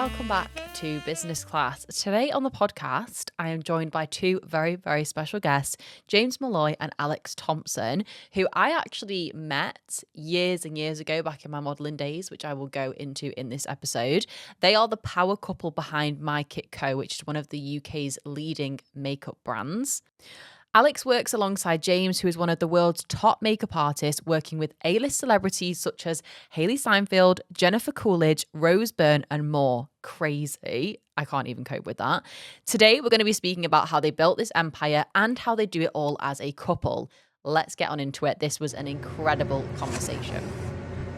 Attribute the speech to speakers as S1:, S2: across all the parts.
S1: welcome back to Business Class. Today on the podcast, I am joined by two very, very special guests, James Molloy and Alex Thompson, who I actually met years and years ago back in my modelling days, which I will go into in this episode. They are the power couple behind My Kit Co, which is one of the UK's leading makeup brands. Alex works alongside James, who is one of the world's top makeup artists, working with A-list celebrities such as Hailee Steinfeld, Jennifer Coolidge, Rose Byrne, and more. Crazy. I can't even cope with that. Today, we're going to be speaking about how they built this empire and how they do it all as a couple. Let's get on into it. This was an incredible conversation.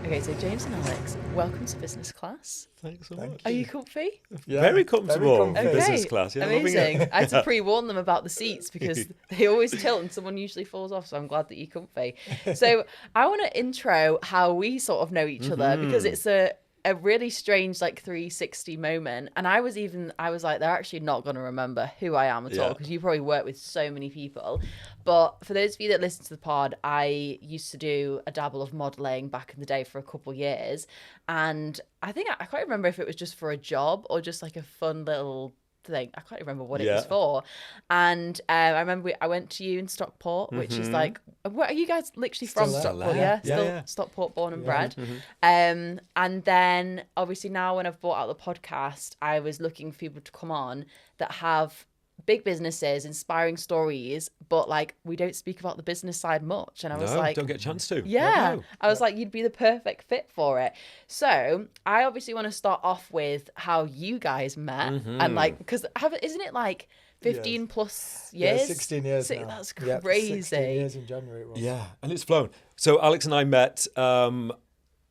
S1: Okay, so James and Alex, welcome to Business Class.
S2: Thanks so much.
S1: Are you comfy?
S2: Yeah, very comfortable.
S1: Okay,
S2: Business class. Yeah,
S1: amazing. I had to pre-warn them about the seats because they always tilt and someone usually falls off, so I'm glad that you're comfy. So I want to intro how we sort of know each other because it's a really strange like 360 moment, and I was like, they're actually not going to remember who I am at all because you probably work with so many people. But for those of you that listen to the pod, I used to do a dabble of modeling back in the day for a couple years, and I think I can't remember if it was just for a job or just like a fun little thing. I can't remember what it was for. And I remember I went to you in Stockport, which is like, what are you guys literally from? Stockport? Yeah, Stockport born and bred. And then obviously now when I've brought out the podcast, I was looking for people to come on that have big businesses, inspiring stories, but like we don't speak about the business side much. And I was like,
S2: don't get a chance to.
S1: Yeah. I was like, you'd be the perfect fit for it. So I obviously want to start off with how you guys met and like, because isn't it like 15 plus years?
S3: Yeah, 16 years now.
S1: That's crazy.
S3: 16 years in January it was.
S2: Yeah, and it's flown. So Alex and I met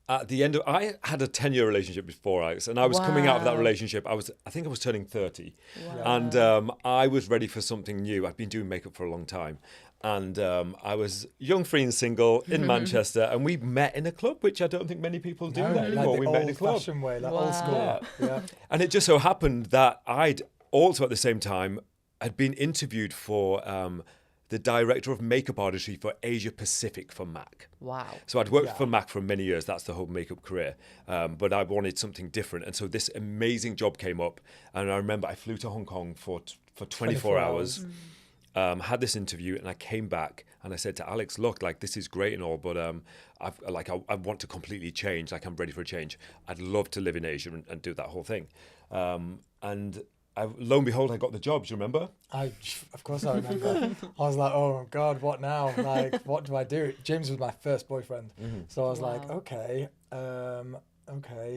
S2: at the end of, I had a 10-year relationship before Alex, and I was coming out of that relationship. I think I was turning 30, and I was ready for something new. I'd been doing makeup for a long time, and I was young, free and single in Manchester, and we met in a club, which I don't think many people do that anymore.
S3: Like
S2: we met in a club.
S3: old-fashioned way, like old school. Yeah.
S2: And it just so happened that I'd also at the same time had been interviewed for the director of makeup artistry for Asia Pacific for MAC.
S1: Wow.
S2: So I'd worked for MAC for many years. That's the whole makeup career. But I wanted something different. And so this amazing job came up. And I remember I flew to Hong Kong for 24 hours, had this interview, and I came back and I said to Alex, look, like this is great and all, but I want to completely change. Like I'm ready for a change. I'd love to live in Asia and do that whole thing. And lo and behold, I got the job. Do you remember?
S3: Of course I remember. I was like, oh God, what now? Like, what do I do? James was my first boyfriend. So I was like, okay,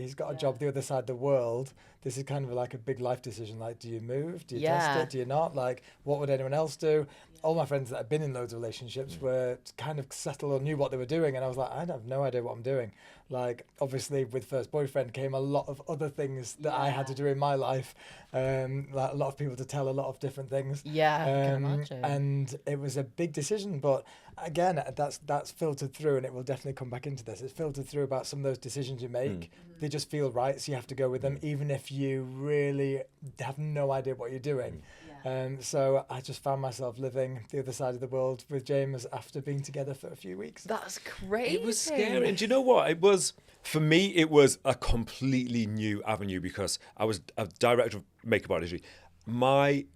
S3: he's got a job the other side of the world. This is kind of like a big life decision. Like, do you move? Do you test it? Do you not? Like, what would anyone else do? All my friends that had been in loads of relationships were kind of settled or knew what they were doing. And I was like, I have no idea what I'm doing. Like, obviously, with first boyfriend came a lot of other things that I had to do in my life. Like a lot of people to tell a lot of different things.
S1: Yeah, I can imagine.
S3: And it was a big decision. But again, that's filtered through, and it will definitely come back into this. It's filtered through about some of those decisions you make. They just feel right, so you have to go with them, even if you really have no idea what you're doing. So I just found myself living the other side of the world with James after being together for a few weeks.
S1: That's crazy.
S2: It was scary. And do you know what? It was, for me, it was a completely new avenue because I was a director of makeup artistry. My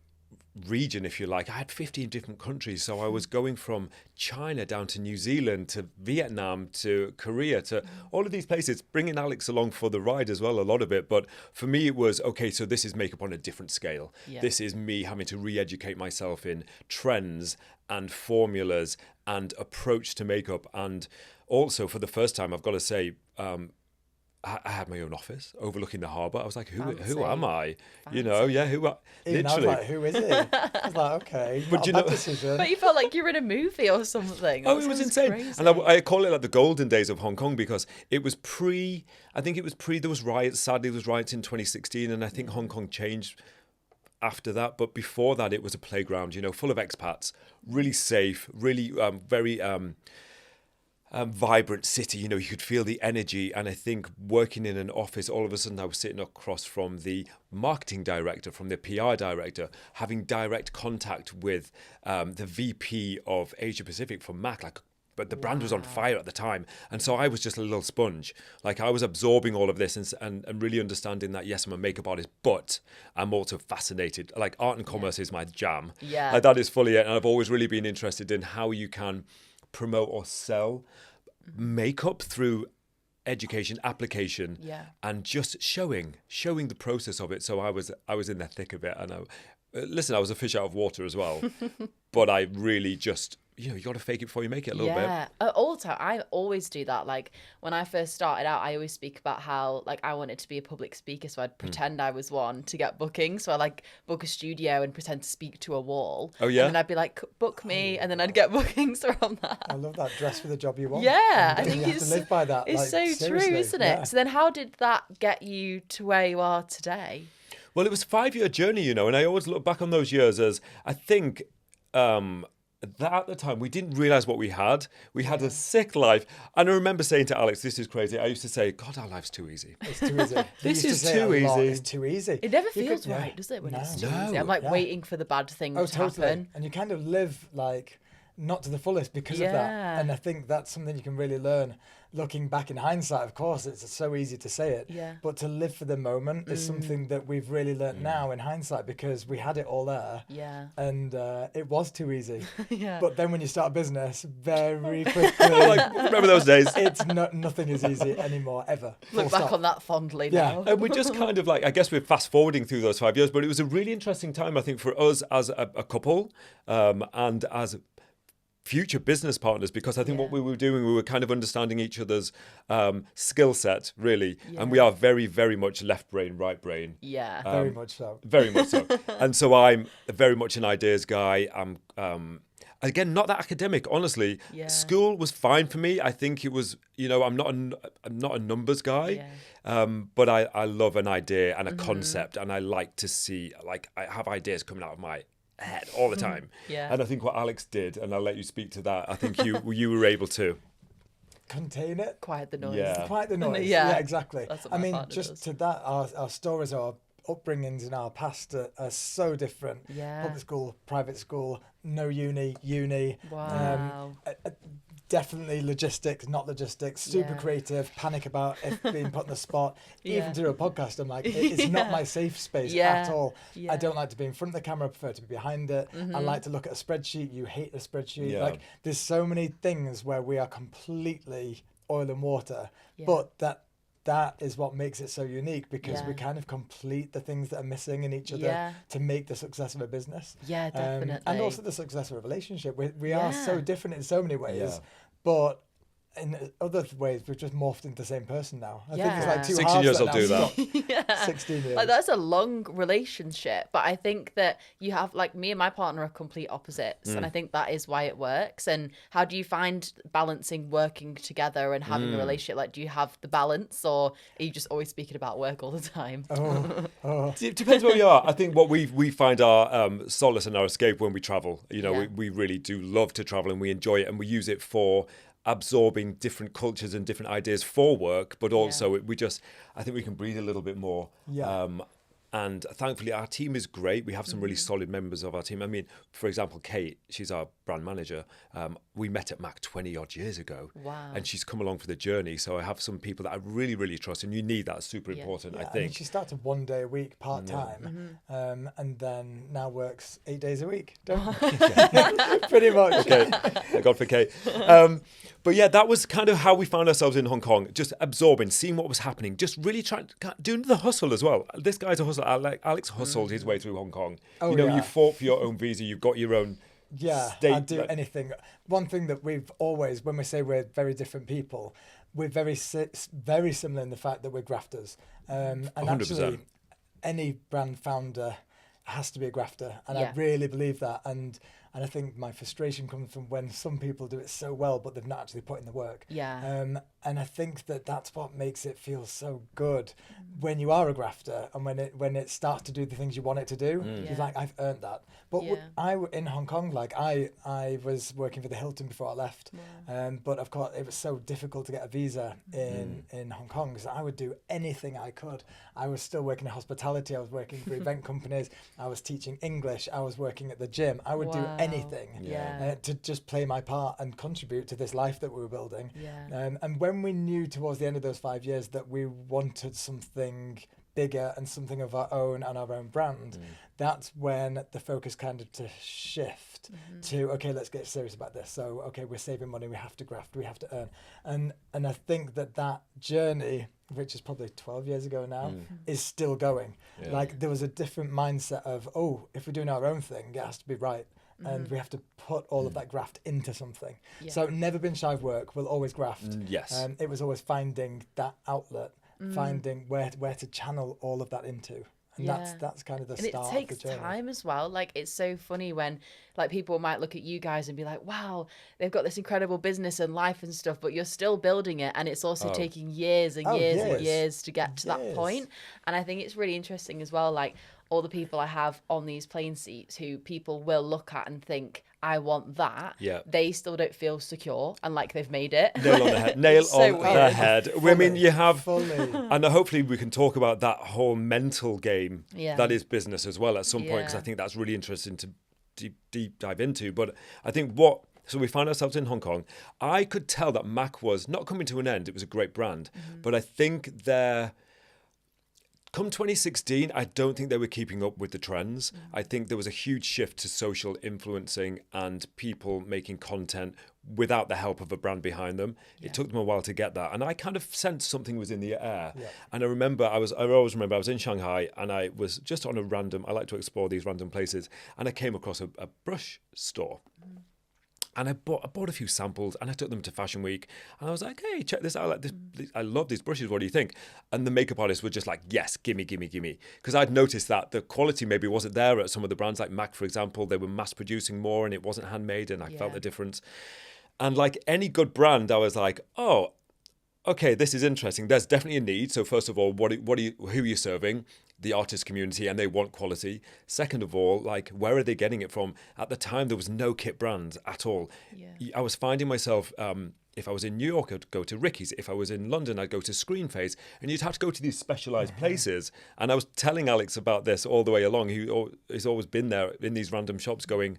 S2: region, if you like, I had 15 different countries. So I was going from China down to New Zealand to Vietnam to Korea to all of these places, bringing Alex along for the ride as well, a lot of it. But for me, it was, okay, so this is makeup on a different scale. This is me having to re-educate myself in trends and formulas and approach to makeup. And also, for the first time, I've got to say, I had my own office overlooking the harbour. I was like, who am I? Fancy. You know, literally.
S3: I was like, who is it? I was like, okay, but you know, decision.
S1: But you felt like you were in a movie or something.
S2: It was insane. Crazy. And I call it like the golden days of Hong Kong because it was there was riots. Sadly, there was riots in 2016, and I think Hong Kong changed after that. But before that, it was a playground, full of expats, really safe, really very vibrant city. You could feel the energy. And I think working in an office, all of a sudden I was sitting across from the marketing director, from the PR director, having direct contact with the VP of Asia Pacific for MAC, like but the brand was on fire at the time. And so I was just a little sponge. Like I was absorbing all of this and really understanding that, yes, I'm a makeup artist, but I'm also fascinated. Like art and commerce is my jam.
S1: Yeah.
S2: Like that is fully it. And I've always really been interested in how you can promote or sell makeup through education, application, and just showing the process of it. So I was in the thick of it. And I was a fish out of water as well. But I really just, you got to fake it before you make it a little bit.
S1: Yeah, all the time. I always do that. Like when I first started out, I always speak about how like I wanted to be a public speaker, so I'd pretend I was one to get bookings. So I like book a studio and pretend to speak to a wall.
S2: Oh yeah.
S1: And then I'd be like, book me, and then I'd get bookings from that.
S3: I love that. Dress for the job you want.
S1: Yeah,
S3: and
S1: I think
S3: you have to live by that.
S1: It's
S3: like,
S1: so
S3: seriously.
S1: true, isn't it?
S3: Yeah.
S1: So then, how did that get you to where you are today?
S2: Well, it was a 5-year journey, and I always look back on those years as I think that at the time we didn't realize what we had. We had a sick life. And I remember saying to Alex, this is crazy. I used to say, God, our life's too easy.
S3: It's too easy.
S2: This
S3: You
S2: is
S3: used to say it
S2: too
S3: a lot,
S2: easy.
S3: It's too easy.
S1: It never
S3: You
S1: feels
S3: could- yeah.
S1: right, does it, when it's
S3: No.
S1: too easy? I'm like
S3: Yeah.
S1: waiting for the bad thing to happen.
S3: And you kind of live like not to the fullest because of
S1: Yeah.
S3: that. And I think that's something you can really learn. Looking back in hindsight, of course, it's so easy to say it.
S1: Yeah.
S3: But to live for the moment is something that we've really learnt now in hindsight because we had it all there.
S1: Yeah.
S3: And it was too easy.
S1: Yeah.
S3: But then when you start a business, very quickly,
S2: Like, remember those days?
S3: it's nothing is easy anymore, ever.
S1: Look
S3: Full
S1: back
S3: stop.
S1: on that fondly
S3: Yeah.
S1: now.
S2: And we're just kind of like, I guess we're fast forwarding through those 5 years, but it was a really interesting time, I think, for us as a couple and as future business partners, because I think what we were doing, we were kind of understanding each other's skill set, really. And we are very, very much left brain, right brain.
S1: Yeah.
S3: Very much so.
S2: Very much so. And so I'm very much an ideas guy. I'm again not that academic, honestly.
S1: Yeah.
S2: School was fine for me. I think it was, I'm not a numbers guy. But I love an idea and a concept, and I like to see, like, I have ideas coming out of my head all the time.
S1: Yeah.
S2: And I think what Alex did, and I'll let you speak to that, I think you were able to.
S3: Contain it.
S1: Quiet the noise.
S2: Yeah.
S3: Quite the noise.
S1: Yeah.
S3: Yeah, exactly.
S1: That's what
S3: I
S1: my
S3: mean,
S1: partner
S3: just
S1: does.
S3: to that, our stories, our upbringings in our past are so different.
S1: Yeah.
S3: Public school, private school, no uni.
S1: Wow.
S3: Definitely logistics, not logistics, super
S1: Yeah.
S3: creative, panic about it being put on the spot.
S1: Yeah.
S3: Even to do a podcast, I'm like, it's not my safe space
S1: Yeah.
S3: at all.
S1: Yeah.
S3: I don't like to be in front of the camera, I prefer to be behind it. I like to look at a spreadsheet, you hate a spreadsheet.
S2: Yeah.
S3: Like, there's so many things where we are completely oil and water,
S1: Yeah.
S3: but that is what makes it so unique because we
S1: Yeah.
S3: kind of complete the things that are missing in each other
S1: Yeah.
S3: to make the success of a business.
S1: Yeah, definitely.
S3: And also the success of a relationship. We are so
S1: Yeah.
S3: different in so many ways,
S2: Yeah.
S3: but in other ways we've just morphed into the same person now. I think it's
S1: Yeah.
S3: like 2
S2: 16
S3: halves
S2: years
S3: that
S2: will do
S3: now
S2: that.
S3: stuck.
S1: Yeah.
S3: 16 years.
S1: Like that's a long relationship, but I think that you have, like, me and my partner are complete opposites, and I think that is why it works. And how do you find balancing working together and having a relationship? Like, do you have the balance, or are you just always speaking about work all the time?
S2: It depends where we are. I think what we find our solace and our escape when we travel.
S1: Yeah.
S2: We really do love to travel, and we enjoy it, and we use it for absorbing different cultures and different ideas for work, but also I think we can breathe a little bit more.
S3: Yeah.
S2: And thankfully, our team is great. We have some really solid members of our team. I mean, for example, Kate, she's our brand manager. We met at Mac 20 odd years ago.
S1: Wow.
S2: And she's come along for the journey. So I have some people that I really, really trust. And you need that. Super important, I
S3: mean,
S2: think.
S3: she started 1 day a week part-time and then now works 8 days a week. Pretty much.
S2: Okay, thank God for Kate. But yeah, that was kind of how we found ourselves in Hong Kong, just absorbing, seeing what was happening, just really doing the hustle as well. This guy's a hustler. Alex hustled his way through Hong Kong.
S3: Oh,
S2: you
S3: yeah.
S2: fought for your own visa, you've got your own state.
S3: I'd do anything. One thing that we've always, when we say we're very different people, we're very similar in the fact that we're grafters. And
S2: 100%.
S3: actually, any brand founder has to be a grafter, and
S1: Yeah.
S3: I really believe that. And I think my frustration comes from when some people do it so well, but they've not actually put in the work.
S1: Yeah.
S3: And I think that that's what makes it feel so good when you are a grafter, and when it starts to do the things you want it to do. You're
S1: Yeah.
S3: like, I've earned that. But
S1: Yeah.
S3: in Hong Kong, like I was working for the Hilton before I left, but of course it was so difficult to get a visa in Hong Kong, so I would do anything I could. I was still working in hospitality. I was working for event companies. I was teaching English. I was working at the gym. I would do
S1: Wow.
S3: anything to just play my part and contribute to this life that we were building. And when we knew towards the end of those 5 years that we wanted something bigger and something of our own and our own brand, that's when the focus kind of to shift to, okay, let's get serious about this. So, okay, we're saving money, we have to graft, we have to earn. And I think that journey, which is probably 12 years ago now, is still going. Like there was a different mindset of, oh, if we're doing our own thing, it has to be right. And we have to put all of that graft into something. So never been shy of work, we'll always graft.
S2: Yes.
S3: It was always finding that outlet, finding where to channel all of that into. And that's kind of the start of the journey. And it takes
S1: time as well. Like, it's so funny when, like, people might look at you guys and be like, wow, they've got this incredible business and life and stuff, but you're still building it. And it's also taking years and years and years to get to that point. And I think it's really interesting as well, like, all the people I have on these plane seats who people will look at and think, I want that. They still don't feel secure and like they've made it.
S2: Nail on the head. Nail on the head. I mean, you have, and hopefully we can talk about that whole mental game that is business as well at some point, because I think that's really interesting to deep dive into. But I think so we found ourselves in Hong Kong. I could tell that Mac was not coming to an end. It was a great brand, but I think come 2016, I don't think they were keeping up with the trends. I think there was a huge shift to social influencing and people making content without the help of a brand behind them. It took them a while to get that. And I kind of sensed something was in the air. And I always remember I was in Shanghai and I was just on I like to explore these random places. And I came across a brush store. And I bought a few samples and I took them to Fashion Week. And I was like, hey, check this out. Like I love these brushes. What do you think? And the makeup artists were just like, yes, gimme. Because I'd noticed that the quality maybe wasn't there at some of the brands like MAC, for example. They were mass producing more and it wasn't handmade and I felt the difference. And like any good brand, I was like, oh, okay, this is interesting. There's definitely a need. So first of all, who are you serving? The artist community, and they want quality. Second of all, like, where are they getting it from? At the time, there was no kit brands at all. I was finding myself, if I was in New York, I'd go to Ricky's. If I was in London, I'd go to Screen Phase. And you'd have to go to these specialized places. And I was telling Alex about this all the way along. He's always been there in these random shops going,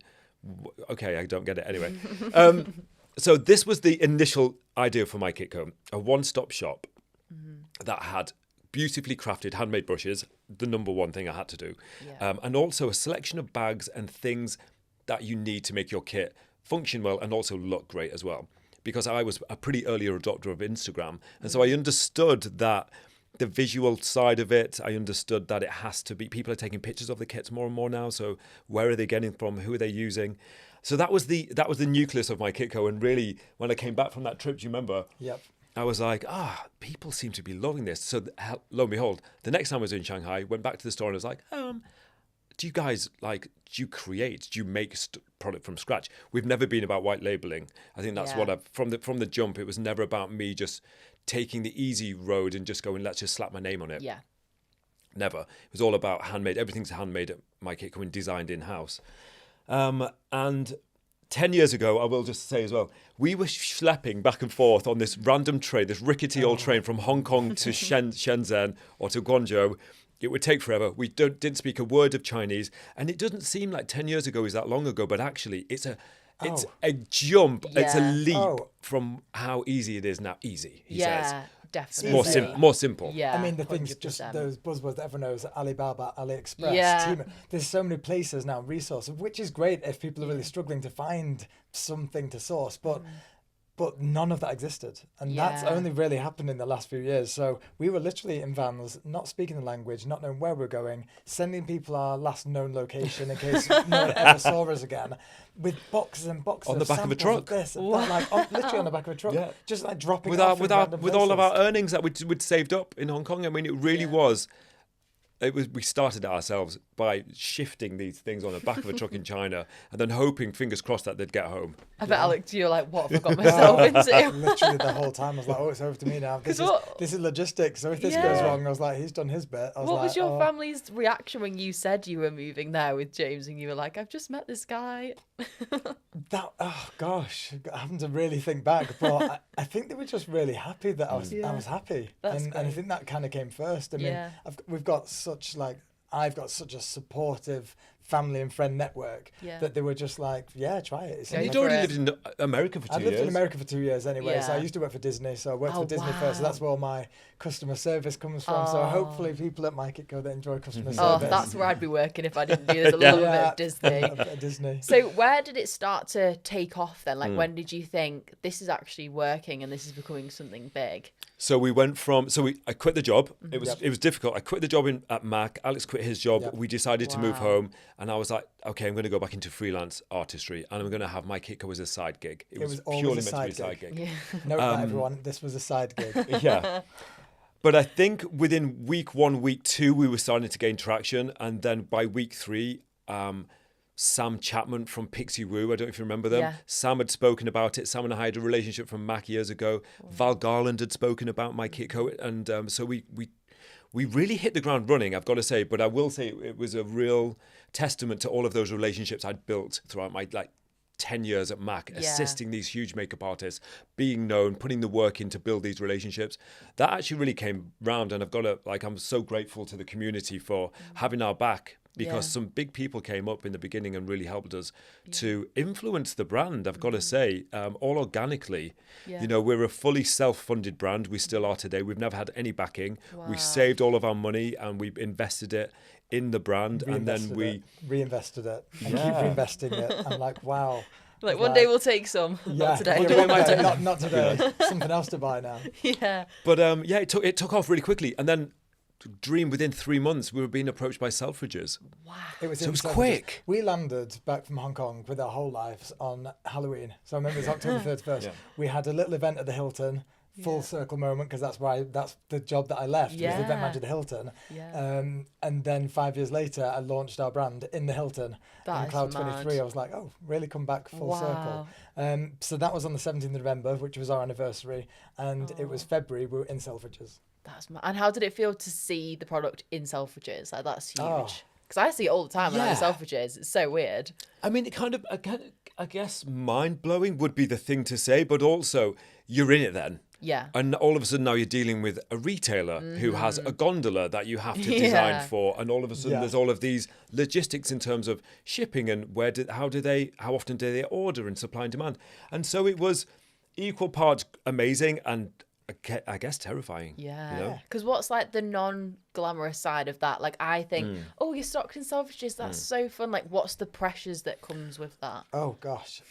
S2: okay, I don't get it anyway. So this was the initial idea for my Kitco, a one-stop shop that had beautifully crafted handmade brushes, the number one thing I had to do, and also a selection of bags and things that you need to make your kit function well and also look great as well. Because I was a pretty early adopter of Instagram, and so I understood that the visual side of it, I understood that it has to be, people are taking pictures of the kits more and more now, so where are they getting from, who are they using? So that was the nucleus of my Kitco, and really, when I came back from that trip, do you remember? I was like, people seem to be loving this. So lo and behold, the next time I was in Shanghai, went back to the store and was like, do you guys, like, do you make product from scratch? We've never been about white labeling. I think that's what from the jump, it was never about me just taking the easy road and just going, let's just slap my name on it. Never. It was all about handmade. Everything's handmade at my Kitco and designed in-house. And 10 years ago, I will just say as well, we were schlepping back and forth on this random train, this rickety old train from Hong Kong to Shenzhen or to Guangzhou. It would take forever. We didn't speak a word of Chinese. And it doesn't seem like 10 years ago is that long ago, but actually it's a jump. It's a leap from how easy it is now. Easy, he says.
S1: Definitely.
S2: More simple.
S3: I mean, the things, just those buzzwords that everyone knows, Alibaba, AliExpress, Temu. There's so many places now, resources, which is great if people are really struggling to find something to source. But none of that existed. And that's only really happened in the last few years. So we were literally in vans, not speaking the language, not knowing where we're going, sending people our last known location in case no one ever saw us again, with boxes and boxes
S2: on the back of a truck.
S3: Literally on the back of a truck. Just like dropping
S2: with
S3: off
S2: with all of our earnings that we'd saved up in Hong Kong. I mean, it really was. We started it ourselves by shifting these things on the back of a truck in China and then hoping, fingers crossed, that they'd get home.
S1: I bet, Alex, you're like, what have I got myself into?
S3: Literally the whole time I was like, it's over to me now. This is logistics. So if this goes wrong, I was like, he's done his bit.
S1: What was your family's reaction when you said you were moving there with James and you were like, I've just met this guy? Having to really think back, but I think they were just really happy that I was happy. And I think that kind of came first. I mean, I've got such a supportive
S3: family and friend network
S1: Yeah.
S3: that they were just like, yeah, try it. It
S1: Go
S3: seems
S2: You'd
S1: for
S2: already
S1: it.
S2: lived in America for 2
S3: I
S2: years.
S3: lived in America for 2 years anyway, so I
S1: Yeah.
S3: used to work for Disney, so I worked
S1: Oh,
S3: for Disney first, so
S1: wow.
S3: that's where all my customer service comes from. So
S1: Oh.
S3: hopefully people at my Kitco that enjoy customer
S1: Oh,
S3: service.
S1: that's where I'd be working if I didn't do this a little bit of Disney.
S3: A bit of Disney.
S1: So where did it start to take off then? Like when did you think this is actually working and this is becoming something big?
S2: So we went from I quit the job. It was
S3: Yep.
S2: it was difficult. I quit the job at Mac. Alex quit his job.
S3: Yep.
S2: We decided to move
S1: Wow.
S2: home, and I was like, okay, I'm going to go back into freelance artistry, and I'm going to have my Kitco as a side gig. It was
S3: always
S2: purely
S3: a
S2: meant to be a
S3: side
S2: side
S3: gig.
S2: gig.
S1: Yeah.
S3: Note that everyone, this was a side gig.
S2: Yeah. But I think within week 1, week 2, we were starting to gain traction, and then by week 3, Sam Chapman from Pixie Woo, I don't know if you remember them.
S1: Yeah.
S2: Sam had spoken about it. Sam and I had a relationship from Mac years ago. Val Garland had spoken about my Kitco, and so we really hit the ground running, I've got to say. But I will say it was a real testament to all of those relationships I'd built throughout my 10 years at Mac,
S1: Yeah.
S2: assisting these huge makeup artists, being known, putting the work in to build these relationships. That actually really came round, and I've got to, I'm so grateful to the community for having our back, because
S1: Yeah.
S2: some big people came up in the beginning and really helped us to influence the brand, I've got to say, all organically.
S1: Yeah.
S2: You know, we're a fully self-funded brand. We still are today. We've never had any backing.
S1: Wow.
S2: We saved all of our money and we've invested it in the brand, and then
S3: Reinvested it and
S2: Yeah.
S3: keep reinvesting it. I'm like, wow.
S1: Like one day we'll take some.
S3: Yeah,
S1: Not today.
S2: One day we might take-
S3: not today. Something else to buy now.
S1: Yeah.
S2: But it took off really quickly, and then Dream within 3 months we were being approached by Selfridges.
S1: Wow.
S3: It was
S2: So it was
S3: insane.
S2: quick.
S3: We landed back from Hong Kong with our whole lives on Halloween. So I remember it was October 31st.
S2: Yeah.
S3: We had a little event at the Hilton, full
S1: Yeah.
S3: circle moment, because that's the job that I left, was the event
S1: Yeah.
S3: manager at the Hilton.
S1: Yeah.
S3: And then 5 years later, I launched our brand in the Hilton.
S1: That
S3: in
S1: is
S3: Cloud
S1: mad.
S3: 23, I was like, oh, really come back full circle.
S1: Wow.
S3: So that was on the 17th of November, which was our anniversary. And it was February, we were in Selfridges.
S1: That's and how did it feel to see the product in Selfridges? Like that's
S3: Oh.
S1: huge. Because I see it all the time when I'm in
S2: Yeah.
S1: Selfridges. It's so weird.
S2: I mean, it kind of, I guess, mind-blowing would be the thing to say, but also you're in it then.
S1: Yeah.
S2: And all of a sudden now you're dealing with a retailer who has a gondola that you have to design
S1: Yeah.
S2: for, and all of a sudden
S3: Yeah.
S2: there's all of these logistics in terms of shipping and how often do they order, and supply and demand. And so it was equal parts amazing and I guess terrifying.
S1: Yeah.
S2: You know?
S1: Because what's like the non-glamorous side of that? Like I think, oh, you're stocked in Selfridges. That's so fun. Like what's the pressures that comes with that?
S3: Oh gosh,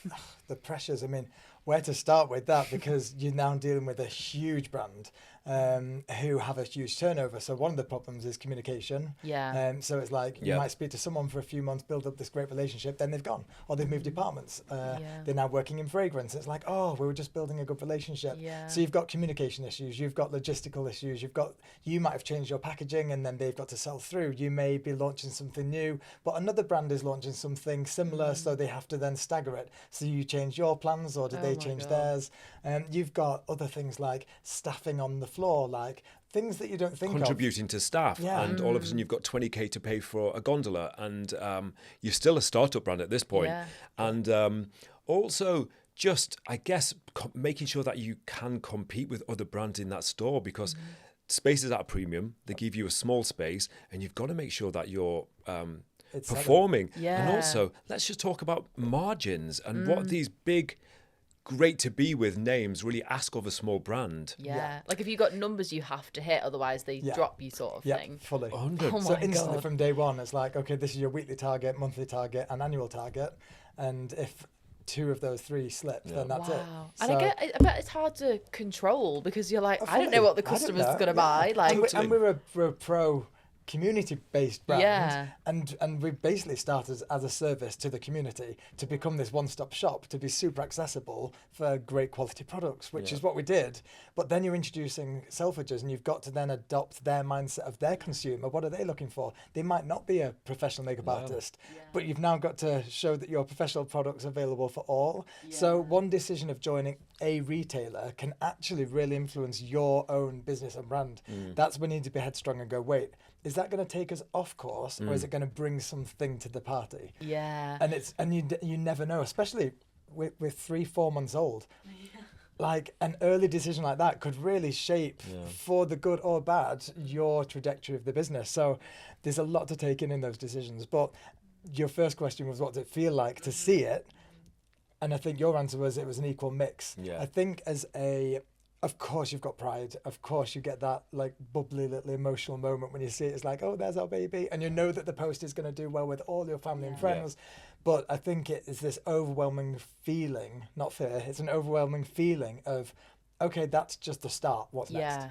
S3: the pressures. I mean, where to start with that, because you're now dealing with a huge brand who have a huge turnover. So one of the problems is communication.
S1: Yeah.
S3: So it's like you
S2: Yeah.
S3: might speak to someone for a few months, build up this great relationship, then they've gone, or they've moved departments.
S1: Yeah.
S3: They're now working in fragrance. It's like, oh, we were just building a good relationship.
S1: Yeah.
S3: So you've got communication issues, you've got logistical issues, you might have changed your packaging and then they've got to sell through. You may be launching something new, but another brand is launching something similar, so they have to then stagger it. So you change your plans, or do
S1: Oh
S3: they
S1: my
S3: change
S1: God.
S3: theirs? You've got other things like staffing on the floor, like things that you don't think of.
S2: Contributing to staff,
S3: Yeah.
S2: and all of a sudden you've got 20k to pay for a gondola, and you're still a startup brand at this point.
S1: Yeah.
S2: And also just, I guess, making sure that you can compete with other brands in that store, because space is at a premium. They give you a small space, and you've got to make sure that you're
S3: It's
S2: performing. And
S1: Yeah.
S2: also, let's just talk about margins and what these big, great to be with names really ask of a small brand.
S1: Yeah. Like if you got numbers you have to hit, otherwise they
S3: Yeah.
S1: drop you, sort of
S3: Yeah,
S1: thing.
S3: fully.
S2: 100.
S1: Oh
S3: So
S1: my
S3: instantly
S1: God.
S3: from day one, it's like, okay, this is your weekly target, monthly target, and annual target. And if 2 of those 3 slip, then that's it.
S1: Wow. And
S3: So-
S1: I bet it's hard to control, because you're like, I don't know
S3: fully.
S1: what the
S3: I don't
S1: customer's
S3: know.
S1: going to
S3: Yeah.
S1: buy. Like,
S3: And we're a pro community-based brand,
S1: Yeah.
S3: and we basically started as a service to the community to become this one-stop shop, to be super accessible for great quality products, which is what we did. But then you're introducing Selfridges, and you've got to then adopt their mindset of their consumer. What are they looking for? They might not be a professional makeup artist, but you've now got to show that your professional products are available for all. So one decision of joining a retailer can actually really influence your own business and brand. That's when you need to be headstrong and go, wait, is that going to take us off course, or is it going to bring something to the party?
S1: yeah.
S3: And you never know, especially with 3-4 months old. Like an early decision like that could really shape, for the good or bad, your trajectory of the business. So there's a lot to take in those decisions. But your first question was, what does it feel like to see it? And I think your answer was, it was an equal mix.
S2: Yeah.
S3: I think of course you've got pride. Of course you get that like bubbly little emotional moment when you see it. It's like, oh, there's our baby. And you know that the post is going to do well with all your family and friends. But I think it is this overwhelming feeling, not fear, it's an overwhelming feeling of, okay, that's just the start. What's next?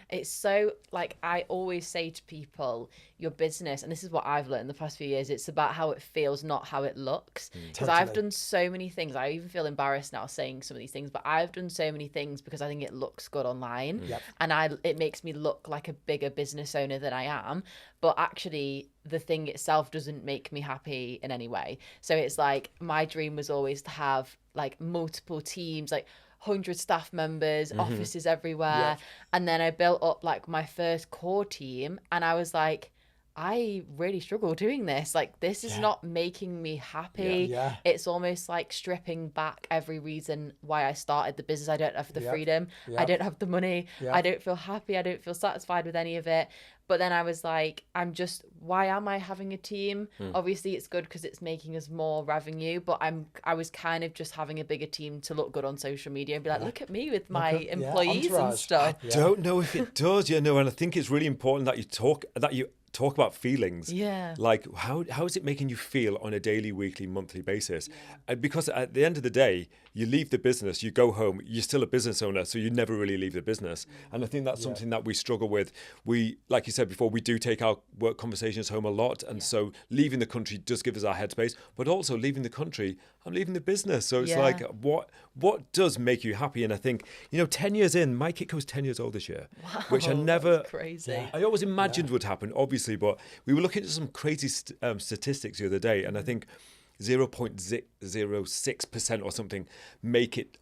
S1: It's so, like, I always say to people, your business, and this is what I've learned in the past few years, it's about how it feels, not how it looks. Because I've done so many things. I even feel embarrassed now saying some of these things, but I've done so many things because I think it looks good online. And it makes me look like a bigger business owner than I am. But actually, the thing itself doesn't make me happy in any way. So it's like, my dream was always to have, like, multiple teams, like, 100 staff members, offices everywhere. And then I built up like my first core team, and I was like, I really struggle doing this. Like, this is not making me happy. It's almost like stripping back every reason why I started the business. I don't have the freedom. I don't have the money. I don't feel happy. I don't feel satisfied with any of it. But then I was like, why am I having a team? Obviously it's good because it's making us more revenue, but I was kind of just having a bigger team to look good on social media and be like, look at me with my employees and stuff.
S2: I don't know if it does, and I think it's really important that you talk about feelings. Like, how is it making you feel on a daily, weekly, monthly basis? Because at the end of the day, you leave the business, you go home, you're still a business owner, so you never really leave the business. And I think that's something that we struggle with. We, like you said before, we do take our work conversations home a lot, and so leaving the country does give us our headspace, but also leaving the country, I'm leaving the business. So it's like, what does make you happy? And I think, 10 years in, my Kitco's 10 years old this year, which I never,
S1: that's crazy.
S2: I always imagined would happen, obviously, but we were looking at some crazy statistics the other day, and I think 0.06% or something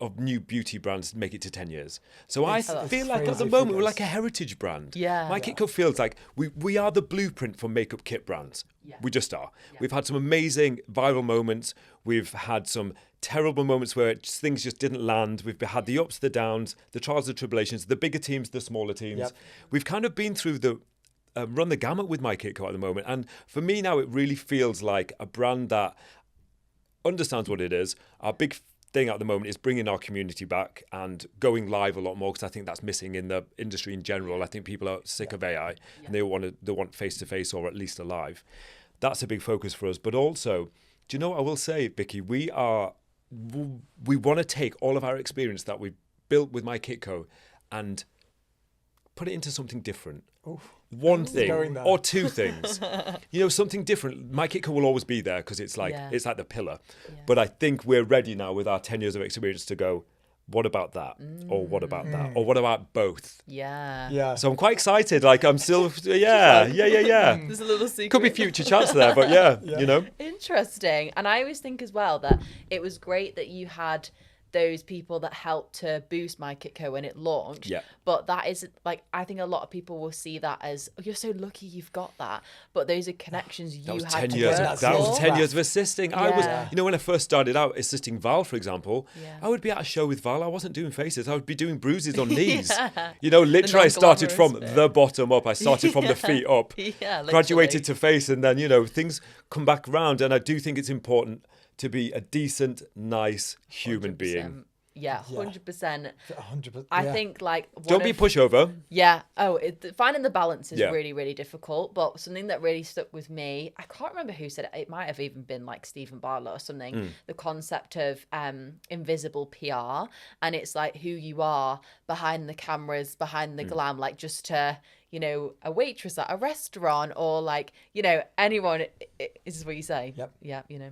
S2: of new beauty brands make it to 10 years. So I feel like at the moment we're like a heritage brand. My Kitco feels like we are the blueprint for makeup kit brands. We just are. We've had some amazing viral moments. We've had some terrible moments where things just didn't land. We've had the ups, the downs, the trials, the tribulations, the bigger teams, the smaller teams. We've kind of been through run the gamut with my Kitco at the moment. And for me now, it really feels like a brand that understands what it is. Our big thing at the moment is bringing our community back and going live a lot more, because I think that's missing in the industry in general. I think people are sick of AI and they want face-to-face or at least a live. That's a big focus for us. But also, do you know what I will say, Vicky? We want to take all of our experience that we've built with my Kitco and put it into something different. One thing or two things, something different. My Kitco will always be there because it's like the pillar. But I think we're ready now with our 10 years of experience to go, what about that? Or what about that? Or what about both? So I'm quite excited. Like, I'm still, There's
S1: a little secret.
S2: Could be future chats there, but
S1: Interesting. And I always think as well that it was great that you had those people that helped to boost my Kitco when it launched. But that is, like, I think a lot of people will see that as, oh, you're so lucky you've got that. But those are connections you had to work for.
S2: That was 10 years of assisting. I was, when I first started out assisting Val, for example, I would be at a show with Val. I wasn't doing faces. I would be doing bruises on knees. Literally I started from the bottom up. I started from the feet up, graduated to face, and then, things come back around. And I do think it's important to be a decent, nice human
S1: 100%.
S2: Being.
S1: 100%.
S3: 100%.
S1: I think, like...
S2: Don't be pushover.
S1: Finding the balance is really, really difficult. But something that really stuck with me, I can't remember who said it. It might have even been like Stephen Bartlett or something. The concept of invisible PR. And it's like who you are behind the cameras, behind the glam, like just to... a waitress at a restaurant, or like, anyone, is this what you say?
S3: Literally.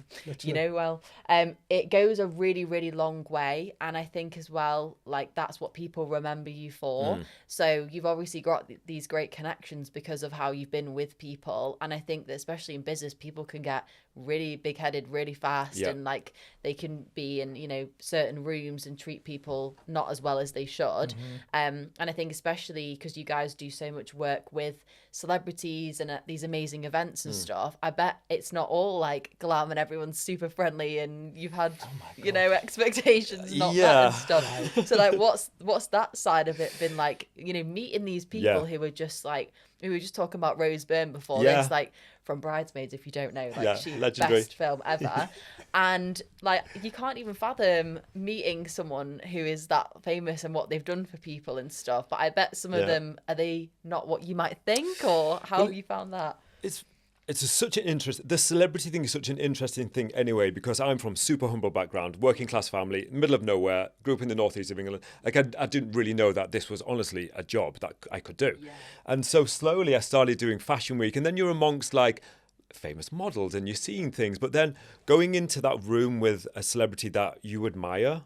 S1: It goes a really, really long way. And I think as well, like, that's what people remember you for. So you've obviously got these great connections because of how you've been with people. And I think that especially in business, people can get really big-headed really fast, and like they can be in certain rooms and treat people not as well as they should. And I think especially because you guys do so much work with celebrities and at these amazing events and stuff, I bet it's not all like glam and everyone's super friendly and you've had expectations not met and stuff. So like what's that side of it been like, meeting these people who are just like We were just talking about Rose Byrne before
S2: Yeah.
S1: this, like from Bridesmaids, if you don't know, like
S2: Yeah,
S1: she
S2: legendary.
S1: best film ever. And like you can't even fathom meeting someone who is that famous and what they've done for people and stuff. But I bet some of
S2: Yeah.
S1: them, are they not what you might think, or how have you found that?
S2: Such an interest. The celebrity thing is such an interesting thing anyway, because I'm from super humble background, working class family, middle of nowhere, grew up in the northeast of England. Like I didn't really know that this was honestly a job that I could do.
S1: Yeah.
S2: And so slowly I started doing Fashion Week, and then you're amongst like famous models and you're seeing things, but then going into that room with a celebrity that you admire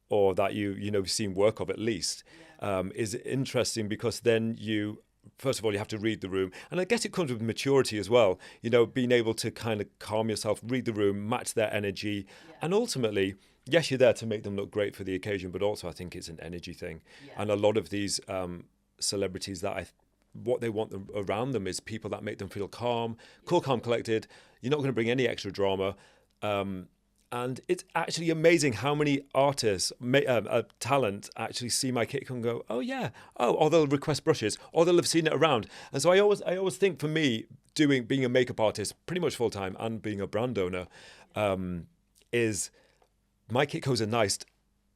S2: or that you've seen work of at least is interesting, because then first of all, you have to read the room. And I guess it comes with maturity as well. Being able to kind of calm yourself, read the room, match their energy. Yeah. And ultimately, yes, you're there to make them look great for the occasion, but also I think it's an energy thing. Yeah. And a lot of these celebrities what they want around them is people that make them feel calm, cool, calm, collected. You're not going to bring any extra drama. And it's actually amazing how many artists, talent, actually see my kit and go, oh yeah, or they'll request brushes, or they'll have seen it around. And so I always think, for me, being a makeup artist pretty much full time and being a brand owner, is my Kitco's a nice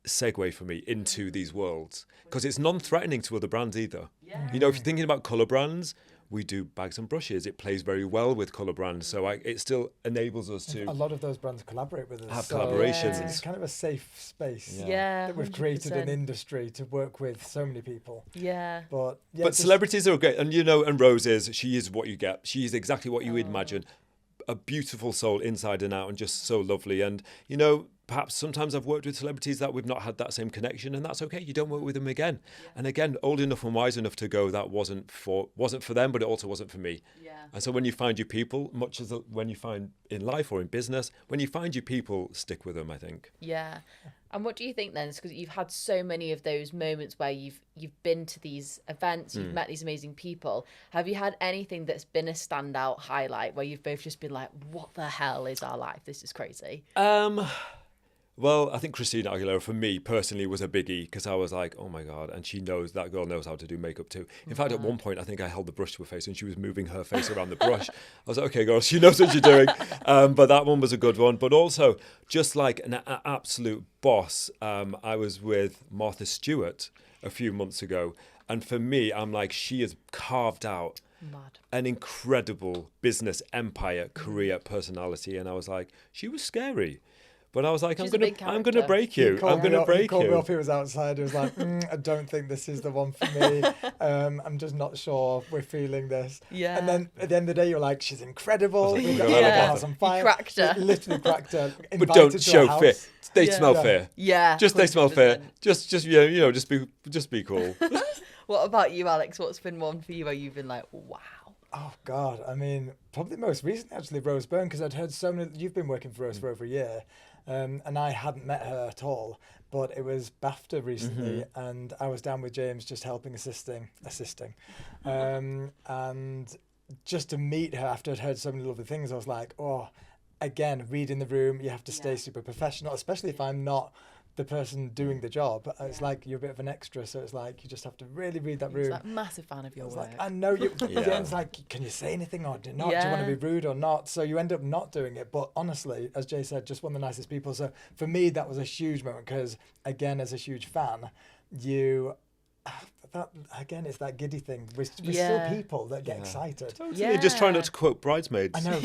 S2: segue for me into these worlds, because it's non-threatening to other brands either. Yeah. If you're thinking about colour brands, we do bags and brushes. It plays very well with colour brands, so it still enables us to.
S3: A lot of those brands collaborate with us.
S2: Have collaborations.
S3: Yeah. It's kind of a safe space.
S1: Yeah,
S3: that we've created an industry to work with so many people.
S1: Yeah.
S3: But
S2: celebrities are great, and Rose she is what you get. She is exactly what you would imagine. A beautiful soul inside and out, and just so lovely. And perhaps sometimes I've worked with celebrities that we've not had that same connection, and that's okay. You don't work with them again. Yeah. And again, old enough and wise enough to go, that wasn't for them, but it also wasn't for me. Yeah. And so when you find your people, much as when you find in life or in business, when you find your people, stick with them, I think.
S1: Yeah. And what do you think then? It's because you've had so many of those moments where you've been to these events, you've met these amazing people. Have you had anything that's been a standout highlight where you've both just been like, what the hell is our life? This is crazy.
S2: Well, I think Christina Aguilera, for me personally, was a biggie, because I was like, oh my God. And that girl knows how to do makeup too. In fact, at one point, I think I held the brush to her face and she was moving her face around the brush. I was like, okay, girl, she knows what she's doing. But that one was a good one. But also, just like an absolute boss, I was with Martha Stewart a few months ago. And for me, I'm like, she has carved out an incredible business empire, career, personality. And I was like, she was scary. But I was like, I'm gonna break you. I'm gonna break you.
S3: He called me up. He was outside. He was like, I don't think this is the one for me. I'm just not sure we're feeling this. Yeah. And then at the end of the day, you're like, she's incredible. We've got the house on fire.
S1: You cracked her.
S3: Literally cracked her.
S2: But don't show fear. They smell fear.
S1: Yeah.
S2: Just 100%. They smell fear. Just be cool.
S1: What about you, Alex? What's been one for you where you've been like, wow?
S3: Oh God, I mean, probably most recently actually Rose Byrne, because I'd heard so many. You've been working for Rose for over a year, and I hadn't met her at all. But it was BAFTA recently, and I was down with James just helping, assisting, and just to meet her after I'd heard so many lovely things, I was like, oh, again, reading the room. You have to stay super professional, especially if I'm not the person doing the job. It's like you're a bit of an extra, so it's like you just have to really read that room.
S1: He's like massive fan of your work.
S3: Like, I know you. It's like, can you say anything or do not? Do you want to be rude or not? So you end up not doing it. But honestly, as Jay said, just one of the nicest people. So for me, that was a huge moment, because again, as a huge fan, that again, it's that giddy thing. We're still people that get excited.
S2: Totally. Just trying not to quote Bridesmaids.
S3: I know.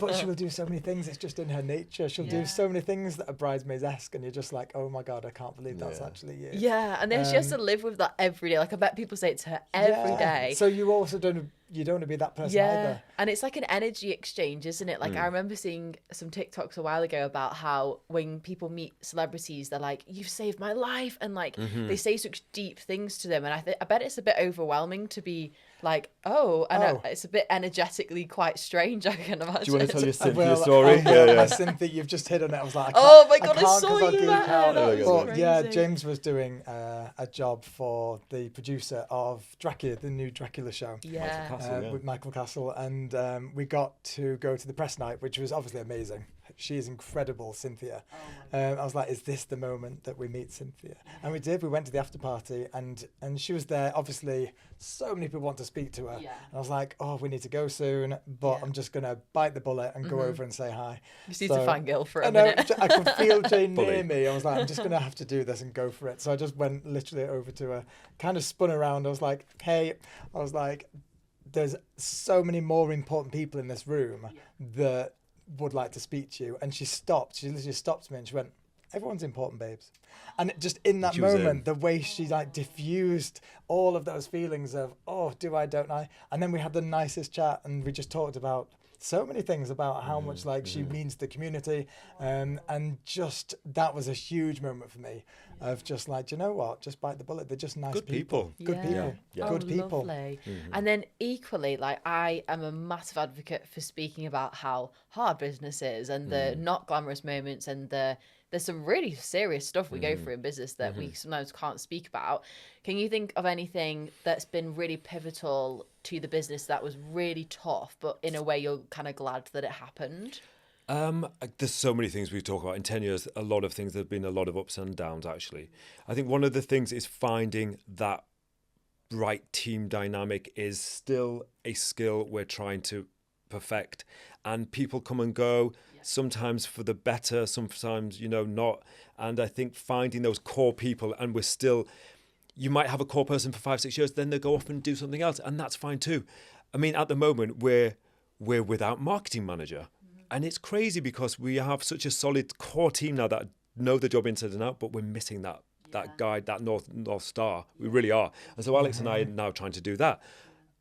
S3: But she will do so many things. It's just in her nature. She'll do so many things that are bridesmaids-esque, and you're just like, oh my God, I can't believe that's actually you.
S1: Yeah, and then she has to live with that every day. Like I bet people say it to her every day.
S3: So you also don't want to be that person either.
S1: And it's like an energy exchange, isn't it? Like I remember seeing some TikToks a while ago about how when people meet celebrities, they're like, you've saved my life, and like they say such deep things to them, and I bet it's a bit overwhelming to be like, it's a bit energetically quite strange, I can imagine.
S2: Do you want to tell your Cynthia story?
S3: My Cynthia, you've just hit on it. I was like,
S1: oh my God, I saw you there.
S3: But yeah, James was doing a job for the producer of Dracula, the new Dracula show.
S1: Yeah.
S3: With Michael Castle, and we got to go to the press night, which was obviously amazing. she is incredible, Cynthia. I was like, is this the moment that we meet Cynthia? And we did. We went to the after party, and she was there. Obviously, so many people want to speak to her.
S1: Yeah.
S3: And I was like, oh, we need to go soon, but I'm just going to bite the bullet and go over and say hi.
S1: You just need to fangirl for a
S3: I know,
S1: minute.
S3: I could feel Jane
S2: Bully.
S3: near me. I was like, I'm just going to have to do this and go for it. So I just went literally over to her, kind of spun around. I was like, hey, I was like, there's so many more important people in this room that would like to speak to you. And she stopped. She literally stopped me and she went, everyone's important, babes. And just in that
S2: She was
S3: moment,
S2: in.
S3: the way she like diffused all of those feelings of, oh, do I, don't I? And then we had the nicest chat and we just talked about so many things about how much like she means to the community. And just, that was a huge moment for me of just like, do you know what? Just bite the bullet. They're just nice
S2: Good people.
S3: Good
S1: Yeah.
S3: people.
S2: Yeah.
S3: Good people.
S1: Lovely. And then equally, like I am a massive advocate for speaking about how hard business is and the not glamorous moments and there's some really serious stuff we go through in business that we sometimes can't speak about. Can you think of anything that's been really pivotal to the business that was really tough, but in a way you're kind of glad that it happened?
S2: There's so many things we talk about in 10 years. A lot of things. There've been a lot of ups and downs. Actually, I think one of the things is finding that right team dynamic is still a skill we're trying to perfect. And people come and go. Sometimes for the better. Sometimes not. And I think finding those core people, and we're still. You might have a core person for 5-6 years, then they go off and do something else, and that's fine too. I mean, at the moment we're without marketing manager. And it's crazy because we have such a solid core team now that know the job inside and out, but we're missing that guide, that North Star. We really are. And so Alex and I are now trying to do that.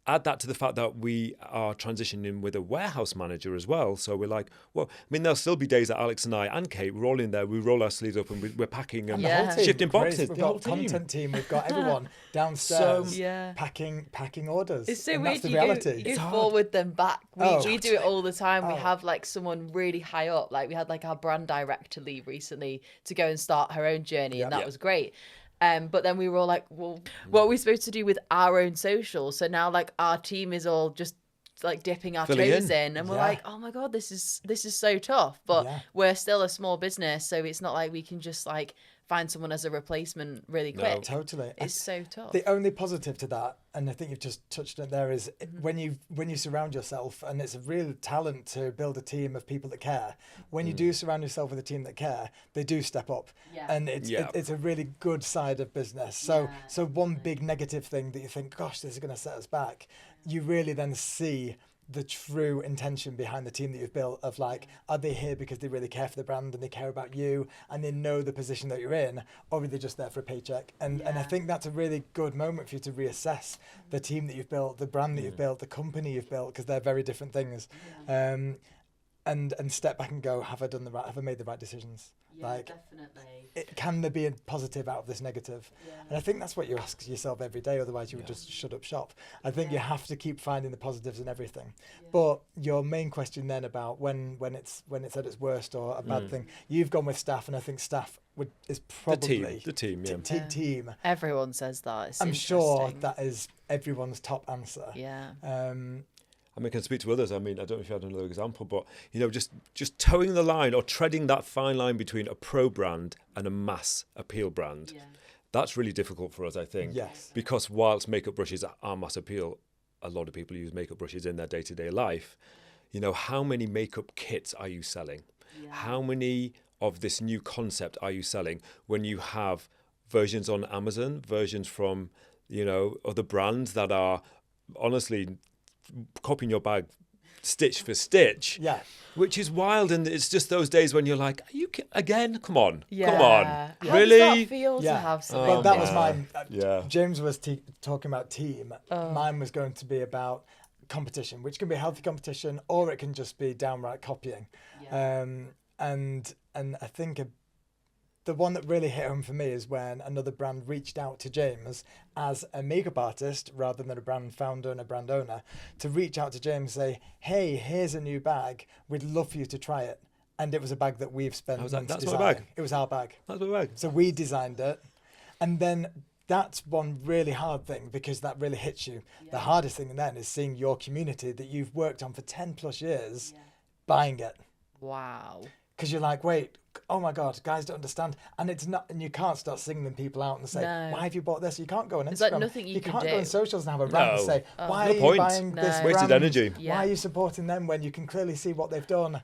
S2: Add that to the fact that we are transitioning with a warehouse manager as well. So we're like, well, I mean, there'll still be days that Alex and I and Kate, we're all in there, we roll our sleeves up and we're packing and
S3: The whole team,
S2: shifting
S3: crazy.
S2: boxes.
S3: We've
S2: The whole
S3: got
S2: team.
S3: content team. We've got everyone downstairs
S1: Yeah.
S3: packing orders.
S1: It's so
S3: and
S1: weird.
S3: that's the
S1: You
S3: reality.
S1: go
S2: It's hard.
S1: forward then back. We
S3: Oh.
S1: do it all the time. We
S3: Oh.
S1: have like someone really high up. Like we had like our brand director leave recently to go and start her own journey, and that was great. But then we were all like, well, what are we supposed to do with our own social? So now like our team is all just like dipping our
S2: Filling
S1: toes
S2: in.
S1: in, and we're
S3: Yeah.
S1: like, oh my god, this is so tough. But
S3: Yeah.
S1: we're still a small business, so it's not like we can just like find someone as a replacement really quick.
S3: Totally.
S1: It's so tough.
S3: The only positive to that, and I think you've just touched on it there, is when you surround yourself, and it's a real talent to build a team of people that care. When you do surround yourself with a team that care, they do step up, and it's a really good side of business. So one big negative thing that you think, gosh, this is going to set us back, you really then see the true intention behind the team that you've built of like, are they here because they really care for the brand and they care about you and they know the position that you're in, or are they just there for a paycheck? And I think that's a really good moment for you to reassess the team that you've built, the brand that you've built, the company you've built, because they're very different things. And step back and go, have I made the right decisions?
S1: Definitely.
S3: Can there be a positive out of this negative? And I think that's what you ask yourself every day, otherwise you would just shut up shop. I think you have to keep finding the positives in everything. But your main question then about when it's at its worst or a bad thing, you've gone with staff, and I think staff is probably
S2: the team.
S3: team.
S1: Everyone says that. It's
S3: I'm sure
S1: interesting.
S3: that is everyone's top answer.
S1: Yeah.
S2: I mean, I can speak to others. I mean, I don't know if you had another example, but just towing the line or treading that fine line between a pro brand and a mass appeal brand. That's really difficult for us, I think.
S3: Yes.
S2: Because whilst makeup brushes are mass appeal, a lot of people use makeup brushes in their day-to-day life. How many makeup kits are you selling? How many of this new concept are you selling when you have versions on Amazon, versions from, other brands that are honestly copying your bag stitch for stitch, which is wild. And it's just those days when you're like, are you again? Come on,
S1: How
S2: really?
S1: does that feel to have something?
S3: Well, that was
S2: man.
S3: mine. James was talking about team. Mine was going to be about competition, which can be healthy competition, or it can just be downright copying. And I think the one that really hit home for me is when another brand reached out to James as a makeup artist rather than a brand founder and a brand owner, to reach out to James and say, hey, here's a new bag. We'd love for you to try it. And it was a bag that we've spent months
S2: that's
S3: designing.
S2: my bag.
S3: It was our bag.
S2: That's my bag.
S3: So we designed it. And then that's one really hard thing, because that really hits you. The hardest thing then is seeing your community that you've worked on for 10 plus years buying it.
S1: Wow.
S3: because you're like, wait, oh my God, guys don't understand. And it's not, and you can't start singling people out and say,
S1: No.
S3: why have you bought this? You can't go on Instagram.
S1: There's like nothing you can
S3: can't
S1: do.
S3: go on socials and have a rant and
S2: No.
S3: say, why
S2: No
S3: are you
S2: point.
S3: buying
S1: No.
S3: this
S2: Wasted
S3: brand?
S2: energy.
S1: Yeah.
S3: Why are you supporting them when you can clearly see what they've done?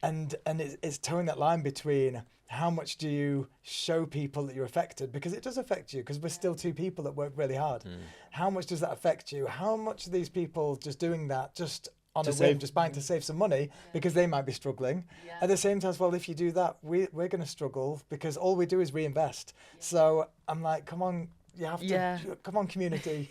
S3: And it's towing that line between how much do you show people that you're affected, because it does affect you, because we're still two people that work really hard. How much does that affect you? How much are these people just doing that just on a whim, just buying to save some money because they might be struggling? At the same time as well, if you do that, we're going to struggle because all we do is reinvest. So I'm like, come on, you have to, come on, community,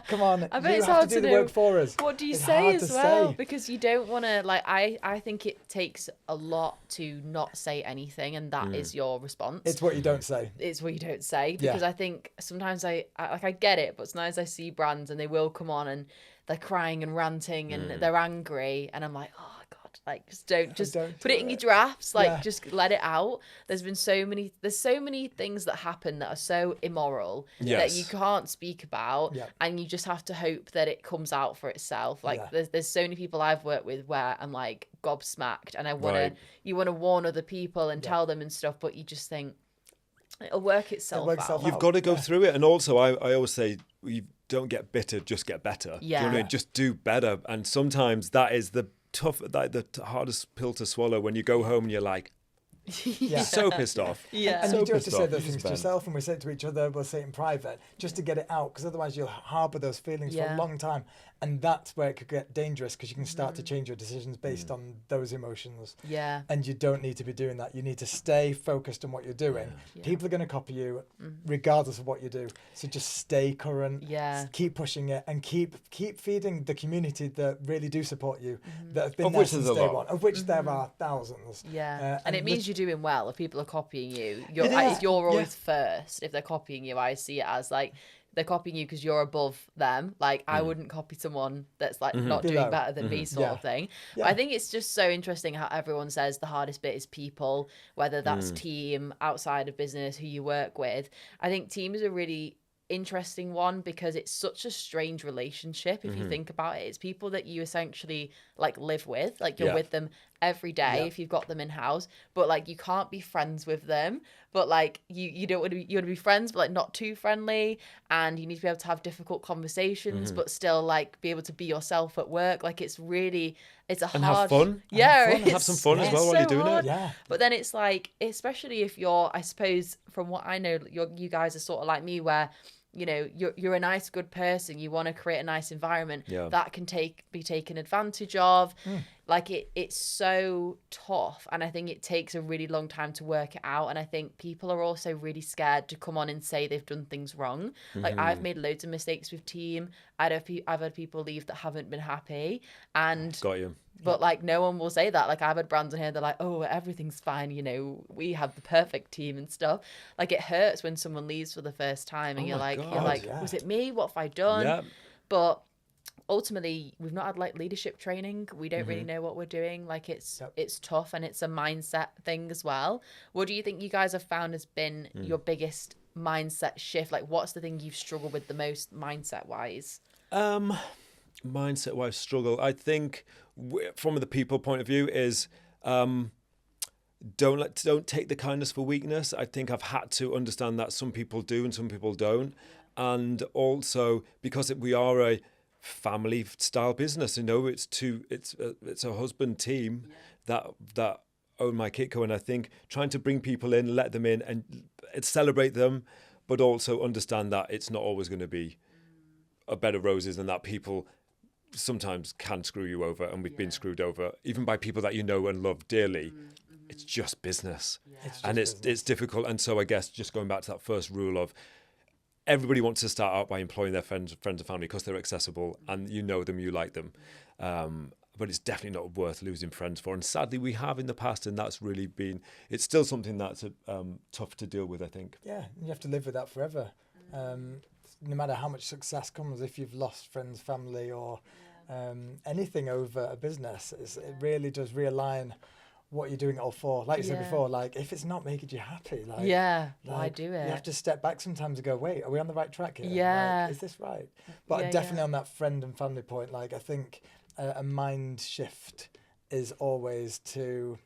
S3: come on,
S1: I bet
S3: you
S1: it's
S3: have
S1: hard
S3: to do
S1: to
S3: the
S1: know
S3: work for us.
S1: what do you
S3: It's
S1: say
S3: hard
S1: as
S3: to
S1: well,
S3: say.
S1: because you don't want to, like, I think it takes a lot to not say anything, and that is your response.
S3: It's what you don't say.
S1: It's what you don't say, because I think sometimes I get it, but sometimes I see brands and they will come on and they're crying and ranting and they're angry, and I'm like, oh God, like just don't put it in your drafts, like just let it out. There's so many things that happen that are so immoral that you can't speak about, and you just have to hope that it comes out for itself. Like there's so many people I've worked with where I'm like gobsmacked, and I want to you want to warn other people and tell them and stuff, but you just think it'll work itself out.
S2: You've got to go through it. And also I always say, you don't get bitter, just get better.
S1: Yeah.
S2: Do you know what I mean? Just do better. And sometimes that is the hardest pill to swallow, when you go home and you're like, so pissed off.
S3: And
S2: So
S3: you do have
S2: pissed
S3: to say
S2: off.
S3: those
S2: You
S3: things
S2: just
S3: to yourself, and we say it to each other, we'll say it in private, just to get it out, because otherwise you'll harbour those feelings for a long time. And that's where it could get dangerous, because you can start to change your decisions based on those emotions.
S1: Yeah.
S3: And you don't need to be doing that. You need to stay focused on what you're doing. People are going to copy you regardless of what you do. So just stay current. Keep pushing it, and keep feeding the community that really do support you, that have been there since day one, of which there are thousands.
S1: And it means you're doing well. If people are copying you, you're always first. If they're copying you, I see it as like they're copying you because you're above them. Like I wouldn't copy someone that's like not doing better than me, sort of thing. But I think it's just so interesting how everyone says the hardest bit is people, whether that's team, outside of business, who you work with. I think team is a really interesting one, because it's such a strange relationship if you think about it. It's people that you essentially like live with, like you're with them every day if you've got them in house, but like you can't be friends with them, but like you don't want to be, you want to be friends but like not too friendly, and you need to be able to have difficult conversations but still like be able to be yourself at work. Like it's a hard,
S2: have fun. Have some fun as well while you're doing it.
S1: But then it's like, especially if you're, I suppose from what I know, you guys are sort of like me, where you know you're a nice good person, you want to create a nice environment that can be taken advantage of. Like it's so tough, and I think it takes a really long time to work it out. And I think people are also really scared to come on and say they've done things wrong. Like I've made loads of mistakes with team. I've had people leave that haven't been happy, and
S2: got you.
S1: But like no one will say that. Like I've had brands on here, they're like, oh, everything's fine, you know, we have the perfect team and stuff. Like it hurts when someone leaves for the first time, and you're like, was it me? What have I done? But ultimately, we've not had like leadership training. We don't really know what we're doing. Like it's tough, and it's a mindset thing as well. What do you think you guys have found has been your biggest mindset shift? Like what's the thing you've struggled with the most mindset wise?
S2: Mindset wise struggle, I think from the people point of view is don't take the kindness for weakness. I think I've had to understand that some people do and some people don't, and also because we are a family style business, you know, it's a husband team that own my Kitco, and I think trying to bring people in, let them in and celebrate them, but also understand that it's not always going to be a bed of roses, and that people sometimes can screw you over, and we've been screwed over even by people that you know and love dearly. It's just business, it's difficult. And so I guess just going back to that first rule of everybody wants to start out by employing their friends and family because they're accessible and you know them, you like them, but it's definitely not worth losing friends for. And sadly we have in the past, and that's really been, it's still something that's tough to deal with, I think. You
S3: have to live with that forever. No matter how much success comes, if you've lost friends, family, or anything over a business, it really does realign what you're doing it all for. Like you said before, like if it's not making you happy,
S1: why do it?
S3: You have to step back sometimes and go, wait, are we on the right track here? Like, is this right? But definitely on that friend and family point, like I think a mind shift is always to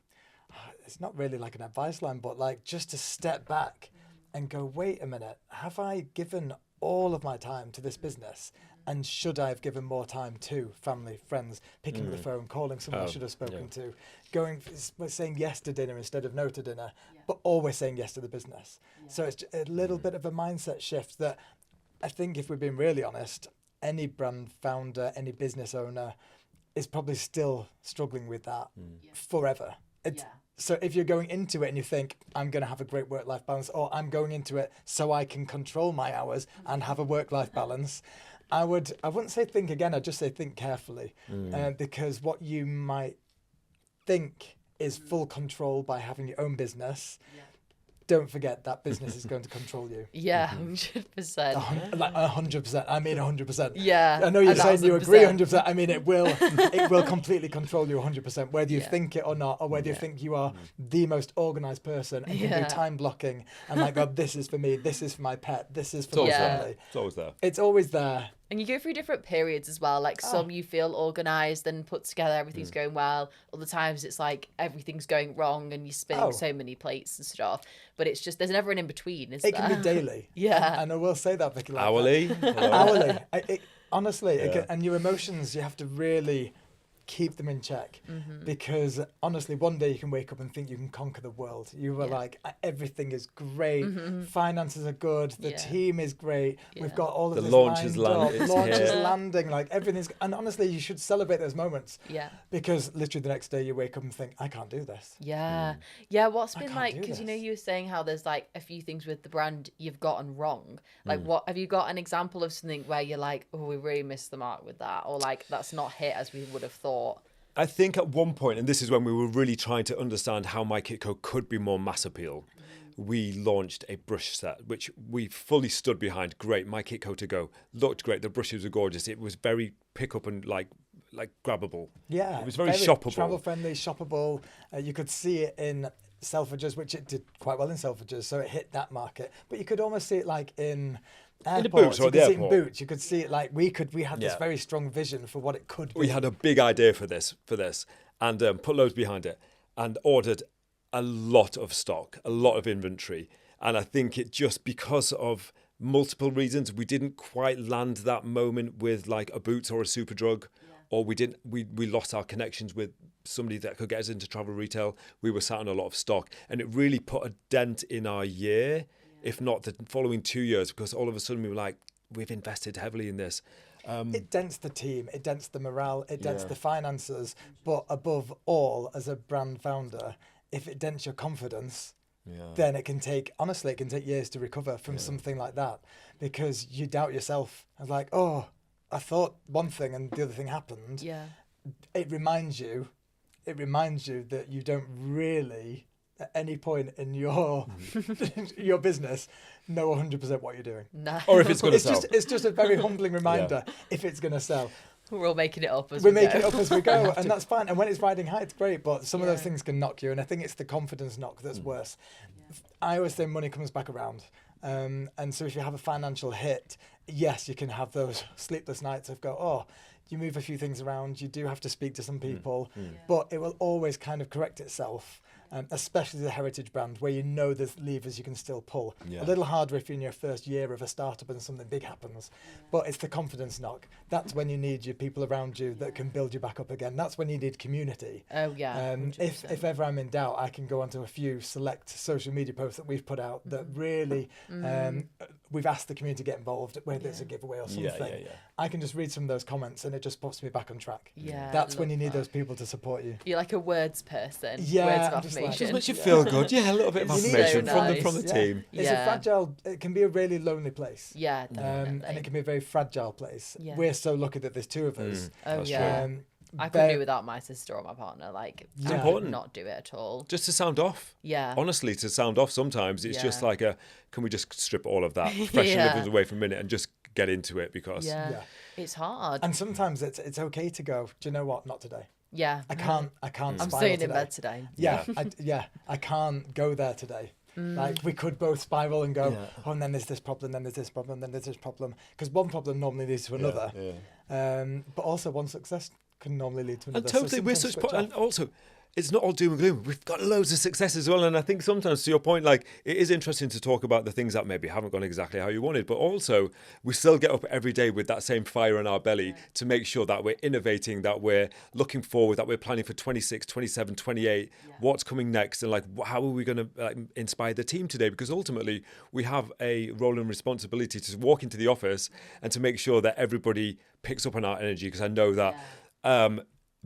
S3: it's not really like an advice line, but like just to step back and go, wait a minute, have I given all of my time to this business? And should I have given more time to family, friends, picking up the phone, calling someone I should have spoken to, saying yes to dinner instead of no to dinner, but always saying yes to the business. So it's a little bit of a mindset shift that I think, if we're being really honest, any brand founder, any business owner is probably still struggling with that forever. So if you're going into it and you think, I'm going to have a great work-life balance, or I'm going into it so I can control my hours and have a work-life balance, I wouldn't say think again, I'd just say think carefully. Because what you might think is full control by having your own business, don't forget that business is going to control you.
S1: 100%.
S3: Like 100%. I mean 100%.
S1: Yeah.
S3: I know you're saying you agree 100%. I mean it will completely control you 100%, whether you think it or not, or whether you think you are the most organised person and can do time blocking and like, God, this is for me, this is for my pet, this is for my family.
S2: It's always there.
S3: It's always there.
S1: And you go through different periods as well. Like some you feel organised and put together, everything's going well. Other times it's like everything's going wrong and you're spinning so many plates and stuff. But it's just, there's never an in-between, is there?
S3: It can be daily.
S1: Yeah.
S3: And I will say that, Vicky. Like
S2: Hourly.
S3: Hourly. Honestly, and your emotions, you have to really keep them in check, because honestly, one day you can wake up and think you can conquer the world. You were like, everything is great, finances are good, the team is great, we've got all of
S2: the
S3: this
S2: launch is
S3: landing, like everything's, and honestly, you should celebrate those moments. Because literally the next day you wake up and think, I can't do this.
S1: What's been like, because you know, you were saying how there's like a few things with the brand you've gotten wrong. Like what have you got an example of something where you're like, oh, we really missed the mark with that, or like that's not hit as we would have thought?
S2: I think at one point, and this is when we were really trying to understand how My Kit Co could be more mass appeal, we launched a brush set, which we fully stood behind. Great, My Kit Co to go. Looked great. The brushes were gorgeous. It was very pick up and like grabbable. Yeah. It was very shoppable.
S3: Travel friendly, shoppable. You could see it in Selfridges, which it did quite well in Selfridges, so it hit that market. But you could almost see it like in airports.
S2: In the Boots or
S3: you
S2: the
S3: could see it
S2: airport.
S3: in Boots. You could see it like we had this very strong vision for what it could be.
S2: We had a big idea for this, and put loads behind it, and ordered a lot of stock, a lot of inventory. And I think it just, because of multiple reasons, we didn't quite land that moment with like a Boots or a Superdrug, or we lost our connections with somebody that could get us into travel retail. We were sat on a lot of stock, and it really put a dent in our year, if not the following 2 years, because all of a sudden we were like, we've invested heavily in this.
S3: It dents the team, it dents the morale, it dents the finances, but above all, as a brand founder, if it dents your confidence, then it can take years to recover from something like that, because you doubt yourself. I was like, oh, I thought one thing and the other thing happened. It reminds you that you don't really, at any point in your your business, know 100% what you're doing.
S1: No.
S2: Or if it's going to sell.
S3: It's just a very humbling reminder if it's going to sell.
S1: We're all making it up as we go.
S3: We're making it up as we go, and that's fine. And when it's riding high, it's great, but some of those things can knock you, and I think it's the confidence knock that's worse. I always say money comes back around. And so if you have a financial hit, yes, you can have those sleepless nights of you move a few things around, you do have to speak to some people, but it will always kind of correct itself. Especially the heritage brand, where you know there's levers you can still pull. A little harder if you're in your first year of a startup and something big happens, but it's the confidence knock. That's when you need your people around you that can build you back up again. That's when you need community.
S1: Oh yeah.
S3: If ever I'm in doubt, I can go onto a few select social media posts that we've put out that really we've asked the community to get involved, whether it's a giveaway or something. I can just read some of those comments and it just puts me back on track. That's when you need those people to support you.
S1: You're like a words person.
S3: Yeah,
S1: words of
S3: I'm just
S1: affirmation.
S3: like-
S2: It just makes you feel good. Yeah, a little bit of
S1: It's
S2: affirmation
S1: so nice.
S2: from the team.
S3: It's a fragile, it can be a really lonely place.
S1: Yeah, definitely.
S3: And it can be a very fragile place.
S1: Yeah.
S3: We're so lucky that there's two of us.
S1: Oh
S2: That's
S1: yeah.
S2: true.
S1: I couldn't do without my sister or my partner. Like, I could
S2: important.
S1: not do it at all.
S2: Just to sound off.
S1: Yeah.
S2: Honestly, to sound off sometimes. It's just like can we just strip all of that fresh
S1: Yeah.
S2: livings away for a minute and just get into it, because
S1: Yeah. It's hard.
S3: And sometimes it's okay to go, do you know what? Not today.
S1: Yeah.
S3: I can't
S1: I'm
S3: spiral
S1: staying
S3: today.
S1: in bed today.
S3: I can't go there today. Like we could both spiral and go, oh, and then there's this problem, then there's this problem, then there's this problem. Because one problem normally leads to another. But also one success can normally lead to another.
S2: And totally,
S3: So
S2: we're
S3: sometimes
S2: such
S3: switch
S2: and
S3: off.
S2: also, it's not all doom and gloom. We've got loads of success as well. And I think sometimes, to your point, like, it is interesting to talk about the things that maybe haven't gone exactly how you wanted, but also we still get up every day with that same fire in our belly to make sure that we're innovating, that we're looking forward, that we're planning for 26, 27, 28, what's coming next, and like, how are we going to inspire the team today? Because ultimately we have a role and responsibility to walk into the office and to make sure that everybody picks up on our energy, because I know that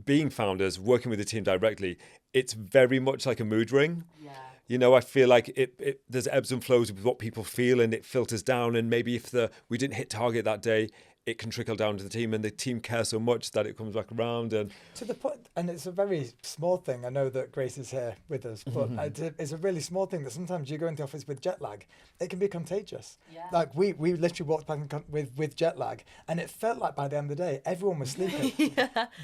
S2: being founders, working with the team directly, it's very much like a mood ring. Yeah. You know, I feel like there's ebbs and flows with what people feel, and it filters down. And maybe if we didn't hit target that day, it can trickle down to the team, and the team cares so much that it comes back around. And
S3: to the point, and it's a very small thing. I know that Grace is here with us, but it's a really small thing that sometimes you go into the office with jet lag. It can be contagious. Yeah. Like we literally walked back with jet lag, and it felt like by the end of the day, everyone was sleeping.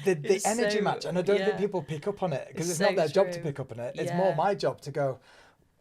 S3: The energy match, and I don't think people pick up on it because it's not their job to pick up on it. It's more my job to go,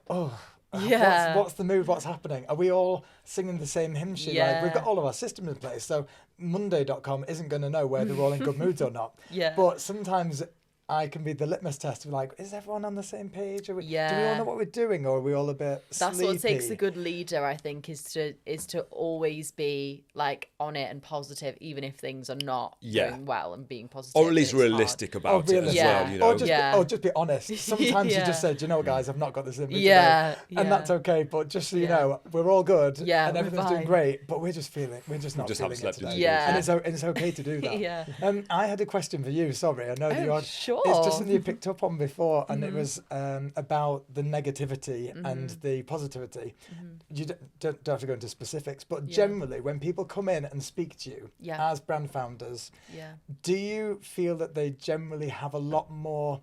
S3: what's the move? What's happening? Are we all singing the same hymn sheet?
S1: Yeah.
S3: Like, we've got all of our systems in place. So Monday.com isn't going to know whether we're all in good moods or not. But sometimes I can be the litmus test of like, is everyone on the same page? Do we all know what we're doing, or are we all a bit
S1: That's
S3: sleepy?
S1: what takes a good leader, I think, is to always be like on it and positive, even if things are not going well, and being positive.
S2: Or at least realistic about it as well, you know.
S3: Or just be honest. Sometimes you just say, do you know what, guys, I've not got this in me today. And that's okay, but just so you know, we're all good and everything's doing great, but we're just not feeling it today. And it's okay to do that. I had a question for you, sorry. I know that you're...
S1: Sure.
S3: It's just something you picked up on before, and it was about the negativity and the positivity. You don't have to go into specifics, but generally, when people come in and speak to you as brand founders, do you feel that they generally have a lot more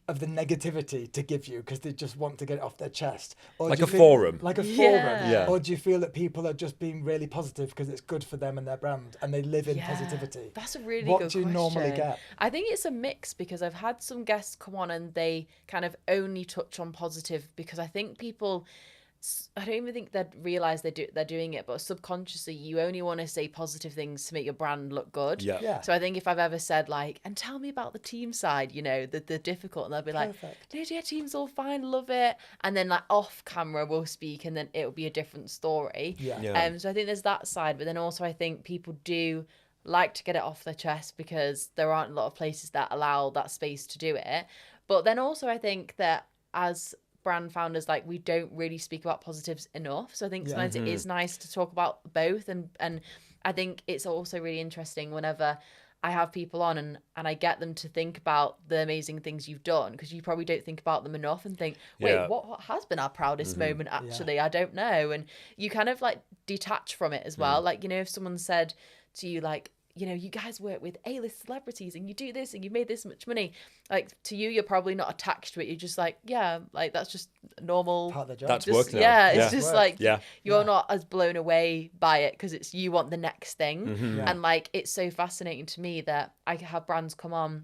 S3: of the negativity to give you because they just want to get it off their chest? Or
S2: like a forum.
S3: Like a forum. Or do you feel that people are just being really positive because it's good for them and their brand, and they live in positivity?
S1: That's a really good
S3: question.
S1: What
S3: do you normally get?
S1: I think it's a mix, because I've had some guests come on and they kind of only touch on positive, because I think people... I don't even think they realise they're doing it, but subconsciously you only want to say positive things to make your brand look good. So I think if I've ever said like, and tell me about the team side, you know, the difficult, and they'll be like, no, team's all fine, love it. And then like off camera we'll speak, and then it'll be a different story. So I think there's that side, but then also I think people do like to get it off their chest because there aren't a lot of places that allow that space to do it. But then also I think that as brand founders, like, we don't really speak about positives enough. So I think sometimes it is nice to talk about both. And I think it's also really interesting whenever I have people on and I get them to think about the amazing things you've done, because you probably don't think about them enough, and think, wait, what has been our proudest moment actually? I don't know. And you kind of like detach from it as well. Like, you know, if someone said to you like, you know, you guys work with A-list celebrities and you do this and you made this much money. Like, to you, you're probably not attached to it. You're just like, yeah, like, that's just normal.
S3: Part of the job.
S2: That's work now.
S1: Yeah, it's just like, you're not as blown away by it because it's, you want the next thing. And like, it's so fascinating to me that I have brands come on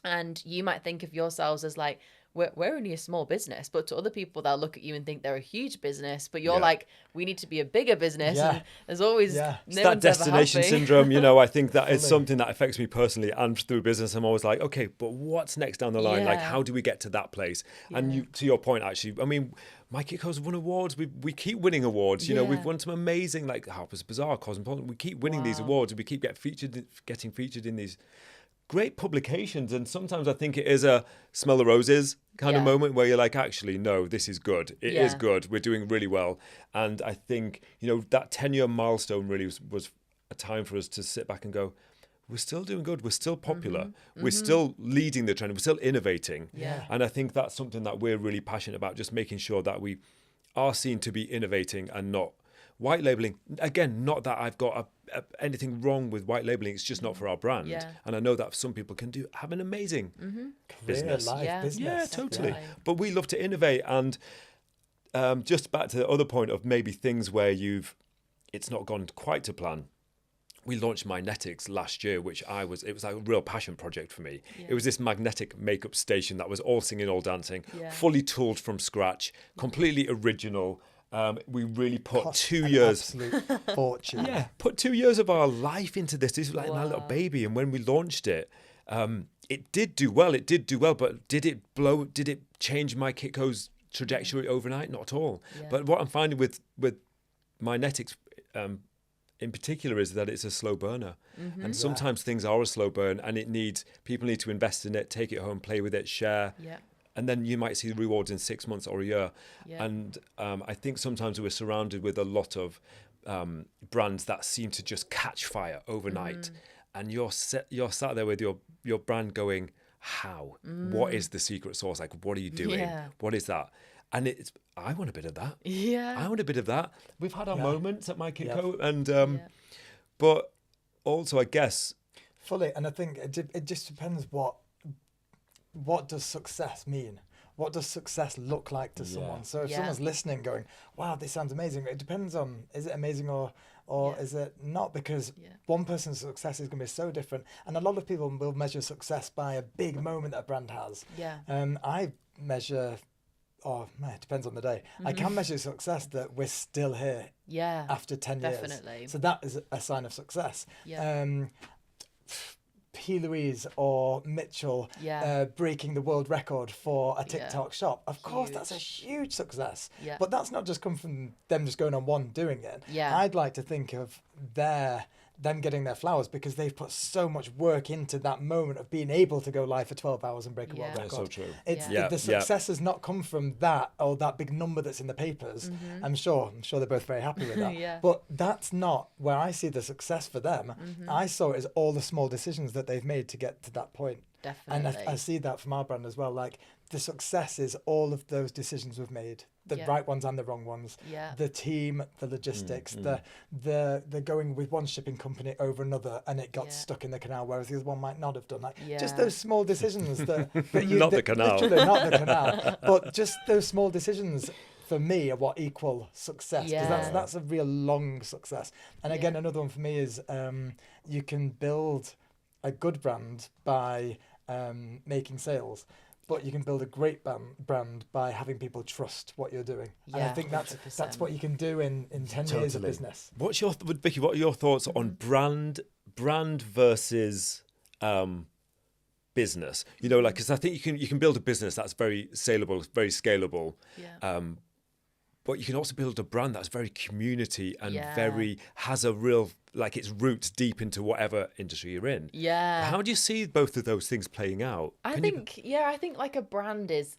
S1: and you might think of yourselves as like, we're only a small business, but to other people, they'll look at you and think they're a huge business, but you're like, we need to be a bigger business. And there's always no
S2: it's that destination syndrome, you know. I think that is something that affects me personally, and through business, I'm always like, okay, but what's next down the line? Like, how do we get to that place? And you, to your point, actually, I mean, My Kiko's won awards. We keep winning awards. You know, we've won some amazing, like Harper's Bazaar, Cosmopolitan. We keep winning these awards. We keep getting featured in these great publications. And sometimes I think it is a smell the roses kind of moment where you're like, actually, no, this is good. It is good. We're doing really well. And I think, you know, that 10-year milestone really was a time for us to sit back and go, we're still doing good. We're still popular. We're still leading the trend. We're still innovating. And I think that's something that we're really passionate about, just making sure that we are seen to be innovating and not white labeling. Again, not that I've got anything wrong with white labeling. It's just not for our brand. And I know that some people can have an amazing business.
S3: Business.
S2: Yeah, totally. But we love to innovate. And just back to the other point of maybe things where it's not gone quite to plan. We launched Magnetics last year, which it was like a real passion project for me. It was this magnetic makeup station that was all singing, all dancing, fully tooled from scratch, completely original. We really put 2 years,
S3: absolute fortune.
S2: put 2 years of our life into this. This was like my little baby. And when we launched it, It did do well. It did do well, but did it blow? Did it change my Kitco's trajectory overnight? Not at all.
S1: Yeah.
S2: But what I'm finding with Mynetics in particular is that it's a slow burner, and sometimes things are a slow burn, and people need to invest in it, take it home, play with it, share.
S1: Yeah.
S2: And then you might see the rewards in 6 months or a year.
S1: Yeah.
S2: And I think sometimes we're surrounded with a lot of brands that seem to just catch fire overnight. And you're sat there with your brand going, how? What is the secret sauce? Like, what are you doing?
S1: Yeah.
S2: What is that? And I want a bit of that.
S1: Yeah.
S2: I want a bit of that. We've had our moments at My Kitco. And but also, I guess...
S3: Fully. And I think it just depends what does success mean? What does success look like to someone? So if someone's listening going, wow, this sounds amazing, it depends on, is it amazing or is it not? Because one person's success is going to be so different. And a lot of people will measure success by a big moment that a brand has.
S1: Yeah.
S3: I measure, it depends on the day. I can measure success that we're still here after 10 years.
S1: Definitely.
S3: So that is a sign of success.
S1: Yeah.
S3: P. Louise or Mitchell breaking the world record for a TikTok shop. Of course, that's a huge success.
S1: Yeah.
S3: But that's not just come from them just going on one doing it.
S1: Yeah.
S3: I'd like to think of them getting their flowers because they've put so much work into that moment of being able to go live for 12 hours and break a world record.
S2: That's so true.
S3: The success has not come from that or that big number that's in the papers. I'm sure they're both very happy with that. But that's not where I see the success for them. I saw it as all the small decisions that they've made to get to that point.
S1: Definitely.
S3: And I see that from our brand as well. Like the success is all of those decisions we've made, the right ones and the wrong ones.
S1: Yeah.
S3: The team, the logistics, the going with one shipping company over another and it got stuck in the canal, whereas the other one might not have done. Like just those small decisions that
S2: Not the canal.
S3: Literally not the canal, but just those small decisions. For me, are what equal success because that's a real long success. And again, another one for me is you can build a good brand by making sales, but you can build a great brand by having people trust what you're doing. And I think that's what you can do in 10 years of business.
S2: Vicky, what are your thoughts on brand versus business? You know, like, because I think you can build a business that's very saleable, very scalable.
S1: Yeah.
S2: But you can also build a brand that's very community and has a real, like, its roots deep into whatever industry you're in.
S1: Yeah.
S2: How do you see both of those things playing out?
S1: I think like a brand is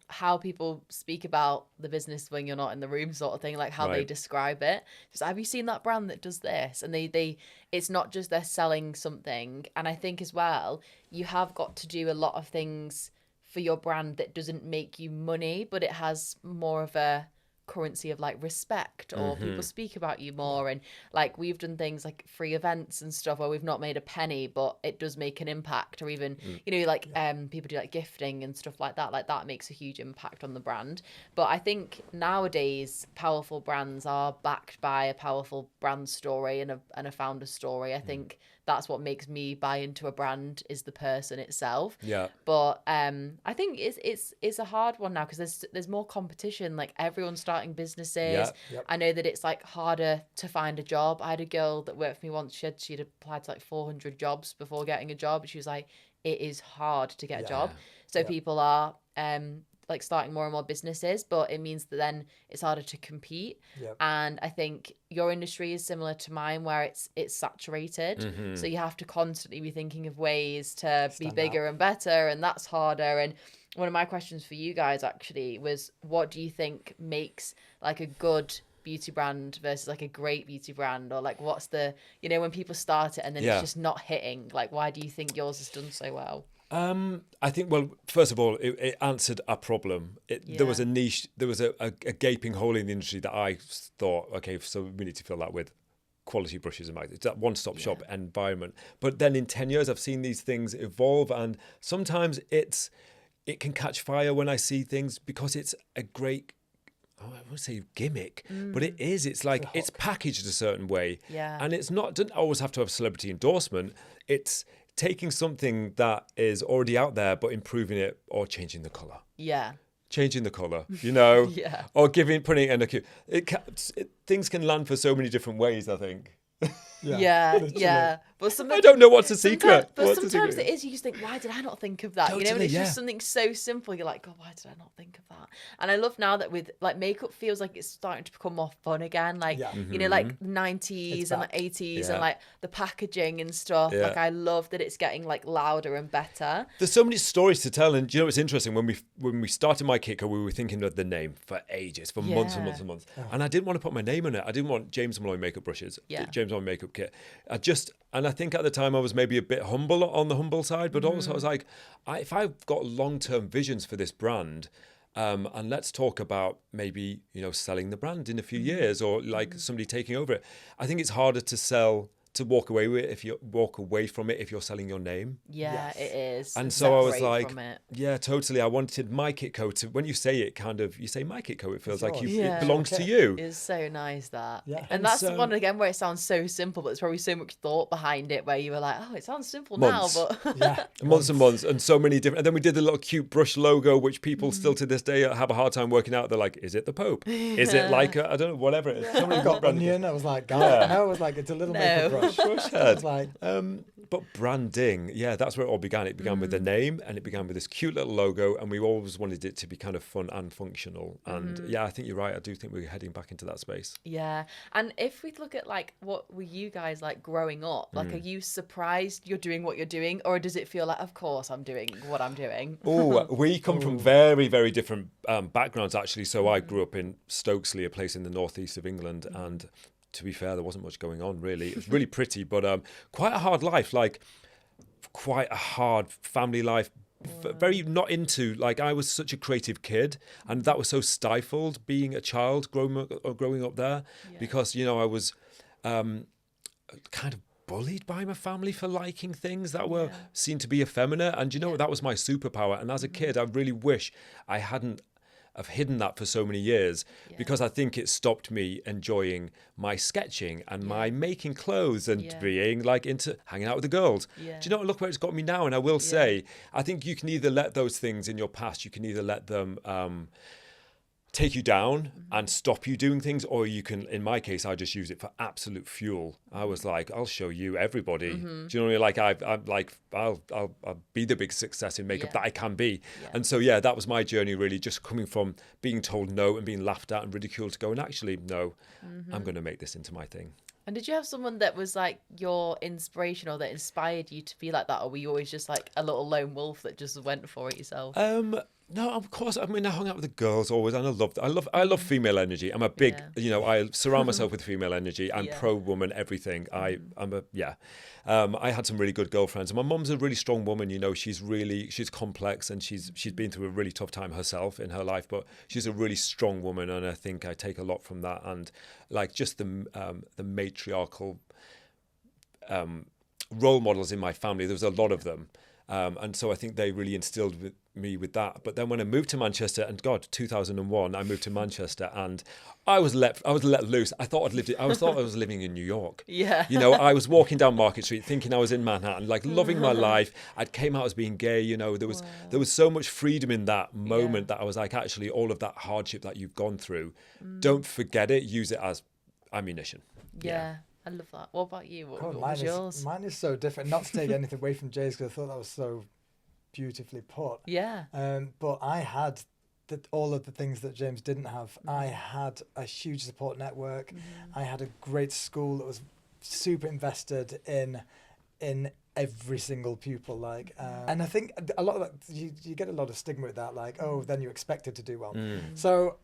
S1: how people speak about the business when you're not in the room, sort of thing, like how they describe it. Just, have you seen that brand that does this? And they it's not just they're selling something. And I think as well, you have got to do a lot of things for your brand that doesn't make you money, but it has more of a currency of like respect, or people speak about you more. And like we've done things like free events and stuff where we've not made a penny, but it does make an impact. Or even people do like gifting and stuff like that makes a huge impact on the brand. But I think nowadays powerful brands are backed by a powerful brand story and a founder story. I think that's what makes me buy into a brand, is the person itself. Yeah. But I think it's a hard one now because there's more competition. Like everyone's starting businesses. Yeah. Yep. I know that it's like harder to find a job. I had a girl that worked for me once. She'd applied to like 400 jobs before getting a job. She was like, it is hard to get a job. So people are like starting more and more businesses, but it means that then it's harder to compete. Yep. And I think your industry is similar to mine, where it's saturated. So you have to constantly be thinking of ways to be bigger and better, and that's harder. And one of my questions for you guys actually was, what do you think makes like a good beauty brand versus like a great beauty brand? Or like what's the, when people start it and then it's just not hitting, like why do you think yours has done so well?
S2: I think, well, first of all, it answered a problem. There was a niche, there was a gaping hole in the industry that I thought, okay, so we need to fill that with quality brushes and mags. It's that one-stop shop environment. But then in 10 years, I've seen these things evolve, and sometimes it can catch fire when I see things because it's a great, I won't say gimmick, but it is. It's like it's packaged a certain way. Yeah. And doesn't always have to have celebrity endorsement. It's taking something that is already out there, but improving it or changing the colour. Yeah. Changing the colour, or putting it in a cube. Things can land for so many different ways, I think.
S1: Yeah.
S3: literally.
S1: But
S2: I don't know what's the secret.
S1: But
S2: What's the
S1: sometimes
S2: secret?
S1: it is. You just think, why did I not think of that? You know, and
S2: Totally,
S1: it's
S2: yeah.
S1: just something so simple. You're like, God, why did I not think of that? And I love now that with like makeup feels like it's starting to become more fun again. Like you know, like 90s and like 80s and like the packaging and stuff.
S2: Yeah.
S1: Like I love that it's getting like louder and better.
S2: There's so many stories to tell, and do you know what's interesting? When we started My Kit Co, we were thinking of the name for ages, for months and months and months, and I didn't want to put my name on it. I didn't want James Molloy makeup brushes, James Molloy makeup kit. And I think at the time I was maybe a bit humble on the humble side, but also I was like, if I've got long-term visions for this brand, and let's talk about maybe, you know, selling the brand in a few years or like somebody taking over it. I think it's harder to walk away with it if you walk away from it if you're selling your name.
S1: Yeah, it is.
S2: And so I was
S1: Separate
S2: like,
S1: from it.
S2: yeah, totally. I wanted My Kit Co to, when you say it, you say My Kit Co, it feels like
S3: yours.
S2: it belongs to you.
S1: It's so nice that.
S3: Yeah.
S1: And that's the one again where it sounds so simple, but there's probably so much thought behind it where you were like, oh, it sounds simple
S2: Months.
S1: now, but
S2: Months and months, and so many different. And then we did the little cute brush logo, which people still to this day have a hard time working out. They're like, is it the Pope? Is it like I don't know, whatever it is.
S3: Somebody got onion. I was like, God, no. I was like, it's a little makeup brush.
S2: Brush
S3: I
S2: head.
S3: was like,
S2: But branding, that's where it all began. It began with the name, and it began with this cute little logo, and we always wanted it to be kind of fun and functional. And I think you're right. I do think we're heading back into that space.
S1: yeah. And if we look at like what were you guys like growing up? Like, are you surprised you're doing what you're doing, or does it feel like, of course, I'm doing what I'm doing?
S2: Oh, we come from very, very different backgrounds, actually. So I grew up in Stokesley, a place in the northeast of England, and to be fair, there wasn't much going on, really. It was really pretty, but quite a hard life, like quite a hard family life. Very not into, like, I was such a creative kid, and that was so stifled being a child growing up there, because, you know, I was kind of bullied by my family for liking things that were seen to be effeminate. And you know what, that was my superpower. And as a kid, I really wish I hadn't have hidden that for so many years, because I think it stopped me enjoying my sketching and my making clothes and being like into hanging out with the girls. Do you know what, look where it's got me now. And I will say, I think you can either let those things in your past, you can either let them take you down and stop you doing things, or you can, in my case, I just use it for absolute fuel. I was like, I'll show you everybody. Do you know what I mean? Like I'm like, I'll be the big success in makeup that I can be. And so that was my journey, really, just coming from being told no and being laughed at and ridiculed to go, and actually no, I'm going to make this into my thing.
S1: And did you have someone that was like your inspiration or that inspired you to be like that, or were you always just like a little lone wolf that just went for it yourself?
S2: No, of course. I mean, I hung out with the girls always, and I love female energy. I'm a big, you know, I surround myself with female energy and pro woman, everything. I had some really good girlfriends. And my mum's a really strong woman. You know, she's complex, and she's been through a really tough time herself in her life, but she's a really strong woman, and I think I take a lot from that. And like just the matriarchal role models in my family, there was a lot of them. And so I think they really instilled me with that. But then when I moved to Manchester, and God, 2001, I moved to Manchester, and I was let loose. I thought I was living in New York.
S1: Yeah.
S2: You know, I was walking down Market Street thinking I was in Manhattan, like loving my life. I came out as being gay. You know, there was so much freedom in that moment that I was like, actually, all of that hardship that you've gone through, don't forget it. Use it as ammunition.
S1: Yeah. I love that. What about you? What
S3: mine
S1: was yours?
S3: Mine is so different. Not to take anything away from Jay's, because I thought that was so beautifully put.
S1: Yeah.
S3: But I had all of the things that James didn't have. I had a huge support network. I had a great school that was super invested in every single pupil. Like, and I think a lot of that, you get a lot of stigma with that. Like, oh, then you're expected to do well. So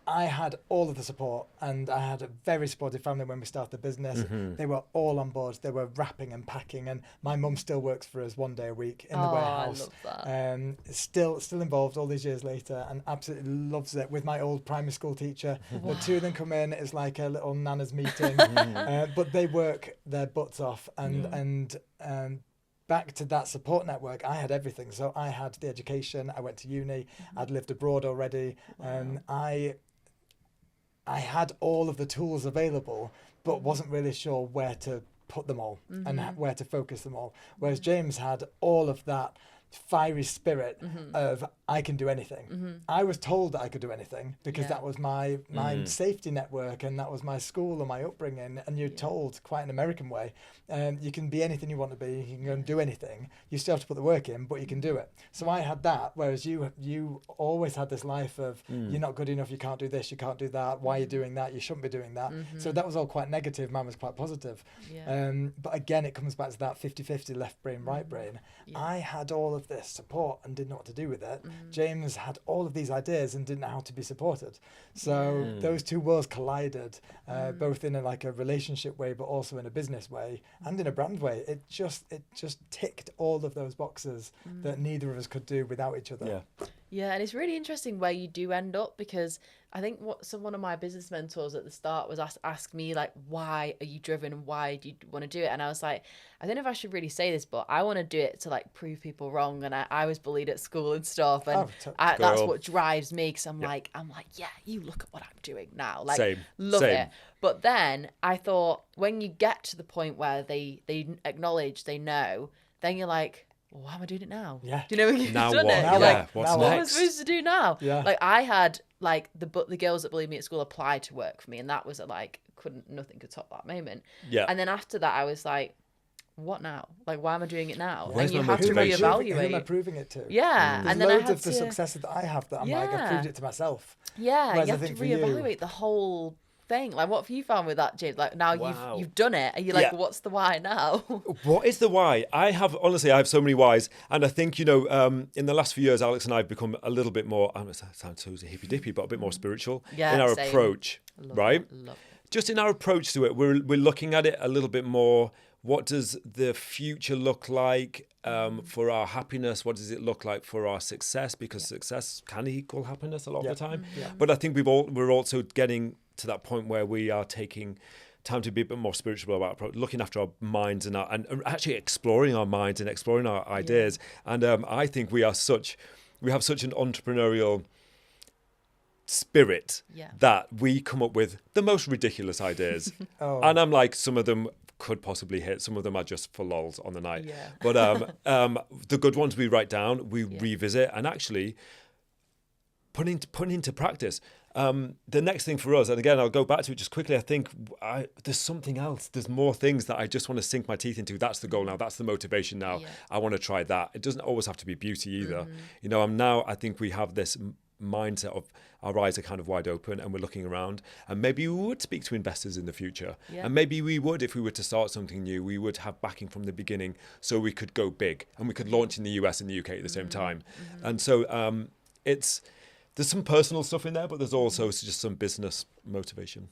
S3: I had all of the support, and I had a very supportive family when we started the business. They were all on board. They were wrapping and packing, and my mum still works for us one day a week in the warehouse.
S1: I love that.
S3: Still involved all these years later, and absolutely loves it. With my old primary school teacher, the two of them come in. It's like a little nana's meeting, but they work their butts off, and back to that support network, I had everything. So I had the education. I went to uni. I'd lived abroad already. I had all of the tools available, but wasn't really sure where to put them all and where to focus them all. Whereas James had all of that fiery spirit of, I can do anything. I was told that I could do anything because that was my safety network, and that was my school and my upbringing. And you're told quite an American way, you can be anything you want to be. You can go and do anything. You still have to put the work in, but you can do it. So I had that, whereas you always had this life of you're not good enough. You can't do this. You can't do that. Why are you doing that? You shouldn't be doing that. So that was all quite negative. Mine was quite positive. But again, it comes back to that 50-50 left brain, right brain. I had all of this support and didn't know what to do with it. James had all of these ideas and didn't know how to be supported. So those two worlds collided, both in a relationship way, but also in a business way and in a brand way. It just ticked all of those boxes that neither of us could do without each other.
S1: Yeah, and it's really interesting where you do end up, because I think one of my business mentors at the start was ask me, like, why are you driven and why do you want to do it? And I was like, I don't know if I should really say this, but I want to do it to like prove people wrong. And I was bullied at school and stuff, and that's what drives me, because I'm like, yeah, you look at what I'm doing now, like, love it. But then I thought, when you get to the point where they acknowledge, they know, then you're like, well, why am I doing it now?
S3: Yeah.
S1: Do you know when you've
S2: now
S1: done
S2: what?
S1: it?
S2: Yeah.
S1: You're like,
S2: What's
S1: what
S2: next?
S1: am I supposed to do now?
S3: Yeah.
S1: Like, I had like the girls that bullied me at school applied to work for me, and that was nothing could top that moment.
S2: Yeah.
S1: And then after that, I was like, what now? Like, why am I doing it now?
S2: Where's
S1: and you
S2: my
S1: have to
S2: motivation?
S1: reevaluate.
S3: Who am I proving it to?
S1: Yeah.
S3: There's
S1: And then
S3: loads
S1: I
S3: of the
S1: had to,
S3: successes that I have that I'm like, I've proved it to myself.
S1: Yeah,
S3: Whereas
S1: you
S3: I
S1: have to
S3: think for you-
S1: reevaluate the whole thing. Like, what have you found with that, James? Like, now
S2: Wow.
S1: you've done it, and you're like,
S2: Yeah.
S1: what's the why now?
S2: What is the why? I have so many whys, and I think in the last few years, Alex and I have become a little bit more. I don't sound so hippy dippy, but a bit more spiritual in our
S1: same.
S2: approach, right?
S1: Love it.
S2: Just in our approach to it, we're looking at it a little bit more. What does the future look like for our happiness? What does it look like for our success? Because success can equal happiness a lot of the time. But I think we're also getting to that point where we are taking time to be a bit more spiritual about looking after our minds and actually exploring our minds and exploring our ideas. And I think we have such an entrepreneurial spirit that we come up with the most ridiculous ideas. And I'm like, some of them could possibly hit, some of them are just for lols on the night. But the good ones we write down, we revisit, and actually put into practice. The next thing for us, and again, I'll go back to it just quickly, I think there's something else. There's more things that I just want to sink my teeth into. That's the goal now. That's the motivation now. I want to try that. It doesn't always have to be beauty either. I think we have this mindset of our eyes are kind of wide open and we're looking around, and maybe we would speak to investors in the future, and maybe we would, if we were to start something new, we would have backing from the beginning so we could go big and we could launch in the US and the UK at the same time. And so there's some personal stuff in there, but there's also just some business motivation.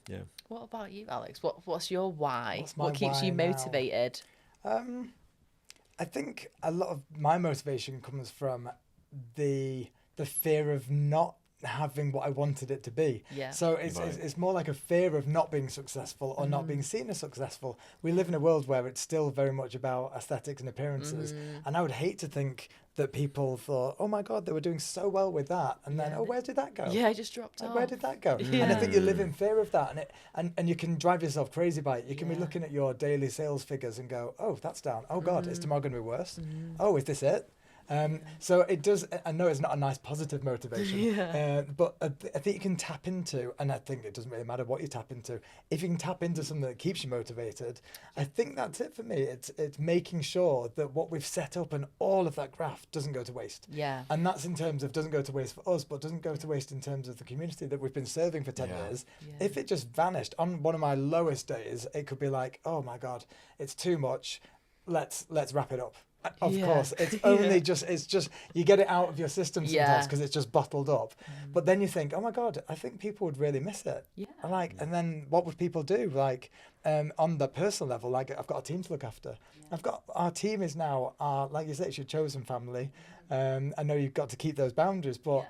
S1: What about you, Alex? What's your why?
S3: What's my
S1: What keeps
S3: why
S1: you
S3: now?
S1: motivated?
S3: I think a lot of my motivation comes from the fear of not having what I wanted it to be. So it's more like a fear of not being successful or not being seen as successful. We live in a world where it's still very much about aesthetics and appearances, and I would hate to think that people thought, oh my God, they were doing so well with that, and then, oh, where did that go?
S1: Yeah, it just dropped
S3: Like,
S1: off.
S3: where did that go? And I think you live in fear of that, and you can drive yourself crazy by it. You can be looking at your daily sales figures and go, oh, that's down. Oh God, is tomorrow going to be worse? Oh, is this it? So it does. I know it's not a nice positive motivation, but I think you can tap into, and I think it doesn't really matter what you tap into. If you can tap into something that keeps you motivated, I think that's it for me. It's making sure that what we've set up and all of that graft doesn't go to waste. And that's in terms of doesn't go to waste for us, but doesn't go to waste in terms of the community that we've been serving for 10 years. If it just vanished on one of my lowest days, it could be like, oh my God, it's too much. Let's wrap it up. Of course, it's only it's just you get it out of your system sometimes because it's just bottled up. But then you think, oh my God, I think people would really miss it. And then what would people do? Like on the personal level, like I've got a team to look after. Our team is now like you said, it's your chosen family. I know you've got to keep those boundaries, but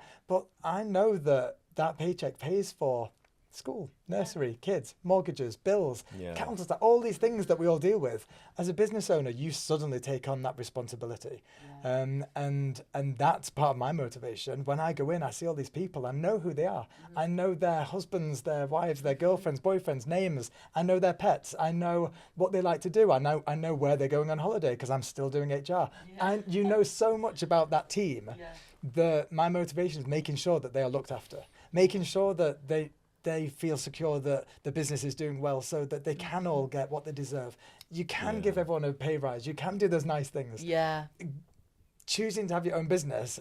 S3: I know that paycheck pays for school, nursery, kids, mortgages, bills,
S2: Yeah.
S3: council tax, all these things that we all deal with. As a business owner, you suddenly take on that responsibility. And that's part of my motivation. When I go in, I see all these people, I know who they are. I know their husbands, their wives, their girlfriends, boyfriends, names. I know their pets. I know what they like to do. I know where they're going on holiday because I'm still doing HR. And you know so much about that team. My motivation is making sure that they are looked after, making sure that they feel secure that the business is doing well so that they can all get what they deserve. You can give everyone a pay rise. You can do those nice things.
S1: Yeah.
S3: Choosing to have your own business,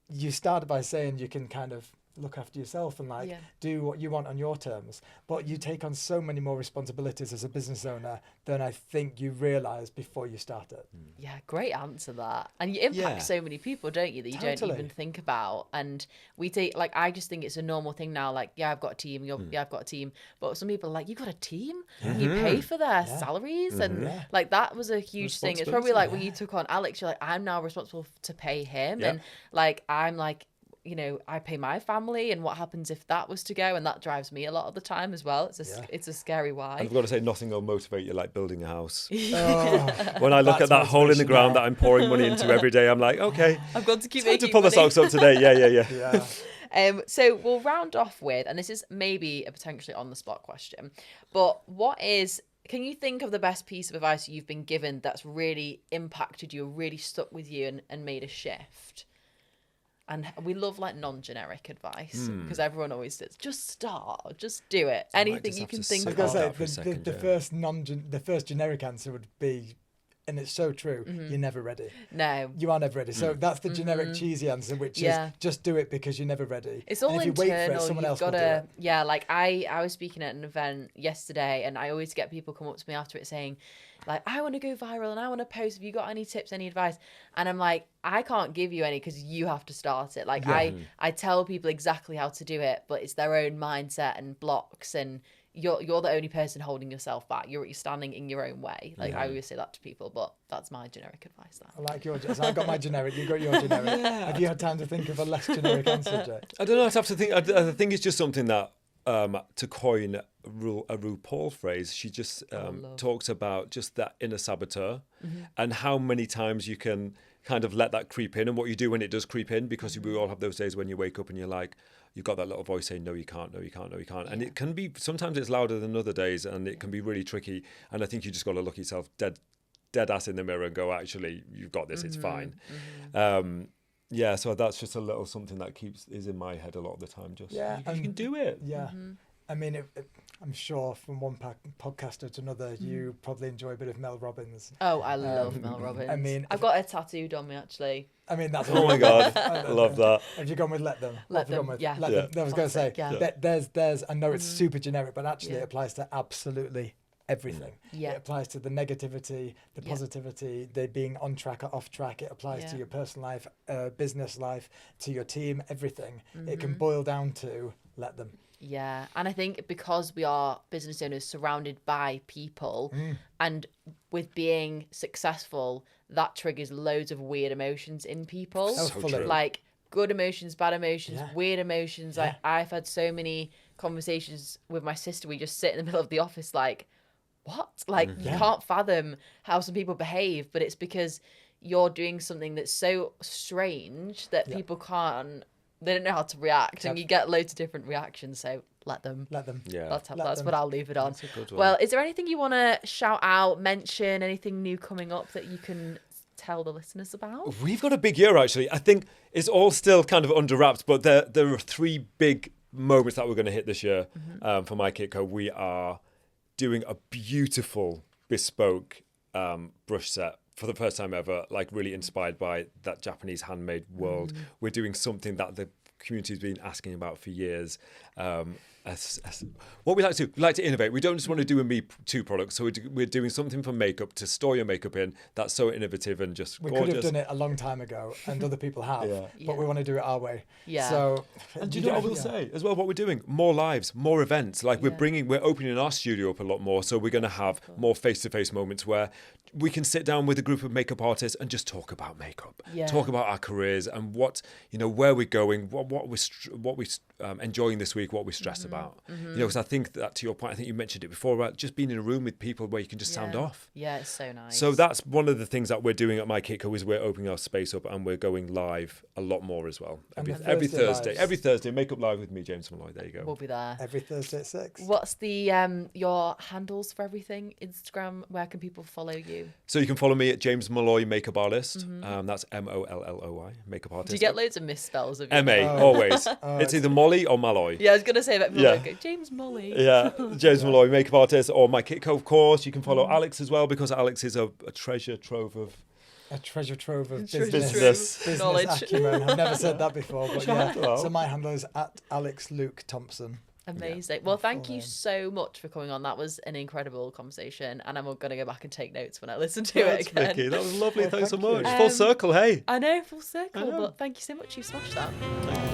S3: you started by saying you can kind of look after yourself and do what you want on your terms, but you take on so many more responsibilities as a business owner than I think you realize before you start it.
S1: Yeah, great answer that. And you impact so many people, don't you, that you don't even think about. And we take, like, I just think it's a normal thing now, like, I've got a team, I've got a team, but some people are like, you've got a team? You pay for their salaries? And like, that was a huge thing. It's probably like when you took on Alex, you're like, I'm now responsible to pay him. And like, I'm like, you know, I pay my family, and what happens if that was to go? And that drives me a lot of the time as well. It's a scary why.
S2: I've got to say, nothing will motivate you like building a house.
S3: Oh,
S2: When I look at that hole in the ground that I'm pouring money into every day, I'm like, okay,
S1: I've got to keep
S2: time to
S1: making
S2: pull the
S1: money.
S2: socks up today. Yeah.
S1: So we'll round off with, and this is maybe a potentially on the spot question, but can you think of the best piece of advice you've been given that's really impacted you, really stuck with you and made a shift? And we love like non-generic advice because everyone always says, just start, just do it. Anything you can think
S3: I was
S1: of.
S3: going to say, the first generic answer would be, and it's so true, you're never ready.
S1: No.
S3: You are never ready. So that's the generic cheesy answer, which is just do it because you're never ready.
S1: It's all
S3: and if
S1: internal.
S3: You wait for it, someone else will do it.
S1: Yeah, like I was speaking at an event yesterday, and I always get people come up to me after it saying, like, I want to go viral and I want to post. Have you got any tips, any advice? And I'm like, I can't give you any because you have to start it. Like I tell people exactly how to do it, but it's their own mindset and blocks, and you're the only person holding yourself back. You're standing in your own way. Like I always say that to people, but that's my generic advice.
S3: I like yours. So I got my generic. You got your generic. Have you had time to think of a less generic answer, Jay?
S2: I don't know. I'd have to think. I think it's just something that, to coin a RuPaul phrase, she just talks about just that inner saboteur and how many times you can kind of let that creep in, and what you do when it does creep in, because we all have those days when you wake up and you're like, you've got that little voice saying, no, you can't, no, you can't, no, you can't. And it can be, sometimes it's louder than other days, and it can be really tricky. And I think you just got to look yourself dead ass in the mirror and go, actually, you've got this, it's fine. So that's just a little something that is in my head a lot of the time. Just you can do it.
S3: Yeah. I mean, I'm sure from one podcaster to another, you probably enjoy a bit of Mel Robbins.
S1: Oh, I love Mel Robbins.
S3: I mean,
S1: I've got it tattooed on me, actually.
S3: I mean, that's
S2: oh my God, I love that.
S3: Have you gone with Let Them?
S1: Let Them,
S3: Let
S1: yeah.
S3: Them. I was going to say, there's. I know it's super generic, but actually it applies to absolutely everything.
S1: Yeah.
S3: It applies to the negativity, the positivity, the being on track or off track. It applies to your personal life, business life, to your team, everything. It can boil down to let them.
S1: Yeah, and I think because we are business owners surrounded by people, and with being successful, that triggers loads of weird emotions in people.
S2: So true.
S1: Like good emotions, bad emotions, weird emotions. Like I've had so many conversations with my sister. We just sit in the middle of the office like, what? Like you can't fathom how some people behave, but it's because you're doing something that's so strange that people can't. They don't know how to react, and you get loads of different reactions. So let them.
S2: Yeah,
S1: That's what I'll leave it on.
S2: That's a good one.
S1: Well, is there anything you want to shout out, mention, anything new coming up that you can tell the listeners about?
S2: We've got a big year, actually. I think it's all still kind of under wraps, but there are 3 big moments that we're going to hit this year for My Kitco. We are doing a beautiful bespoke brush set for the first time ever, like really inspired by that Japanese handmade world. We're doing something that the community's been asking about for years. What we like to innovate. We don't just want to do a Me Too product, so we're doing something for makeup to store your makeup in that's so innovative and just gorgeous.
S3: We could have done it a long time ago, and other people have, but we want to do it our way.
S1: Yeah.
S3: So,
S2: and do you know what I will say as well? What we're doing, more lives, more events. Like we're opening our studio up a lot more, so we're going to have more face-to-face moments where we can sit down with a group of makeup artists and just talk about makeup, talk about our careers and where we're going, what we're enjoying this week, what we're stressed about. about. You know, because I think that, to your point, I think you mentioned it before about just being in a room with people where you can just sound off.
S1: Yeah, it's so nice.
S2: So that's one of the things that we're doing at My Kitco is we're opening our space up and we're going live a lot more as well. Every Thursday, Makeup Live with me, James Molloy. There you go.
S1: We'll be there.
S3: Every Thursday at 6.
S1: What's the your handles for everything? Instagram, where can people follow you?
S2: So you can follow me at James Molloy Makeup Artist. That's Molloy Makeup Artist.
S1: Do you get loads of misspells of
S2: MA, always. It's either Molly or Malloy.
S1: Yeah, I was going to say that. People go, James Molly.
S2: Yeah, James Molloy Makeup Artist, or My Kitco, of course. You can follow Alex as well, because Alex is a treasure trove of...
S3: A treasure trove of
S2: business
S1: knowledge.
S3: Acumen. I've never said that before, but yeah.
S2: Well.
S3: So my handle is at Alex Luke Thompson.
S1: Amazing. Well, thank you so much for coming on. That was an incredible conversation, and I'm going to go back and take notes when I listen to it again.
S2: Vicky, that was lovely. Thanks so
S3: thank
S2: much.
S3: you.
S2: Full circle, hey.
S1: I know, full circle, but thank you so much. You smashed that.
S2: Thank you.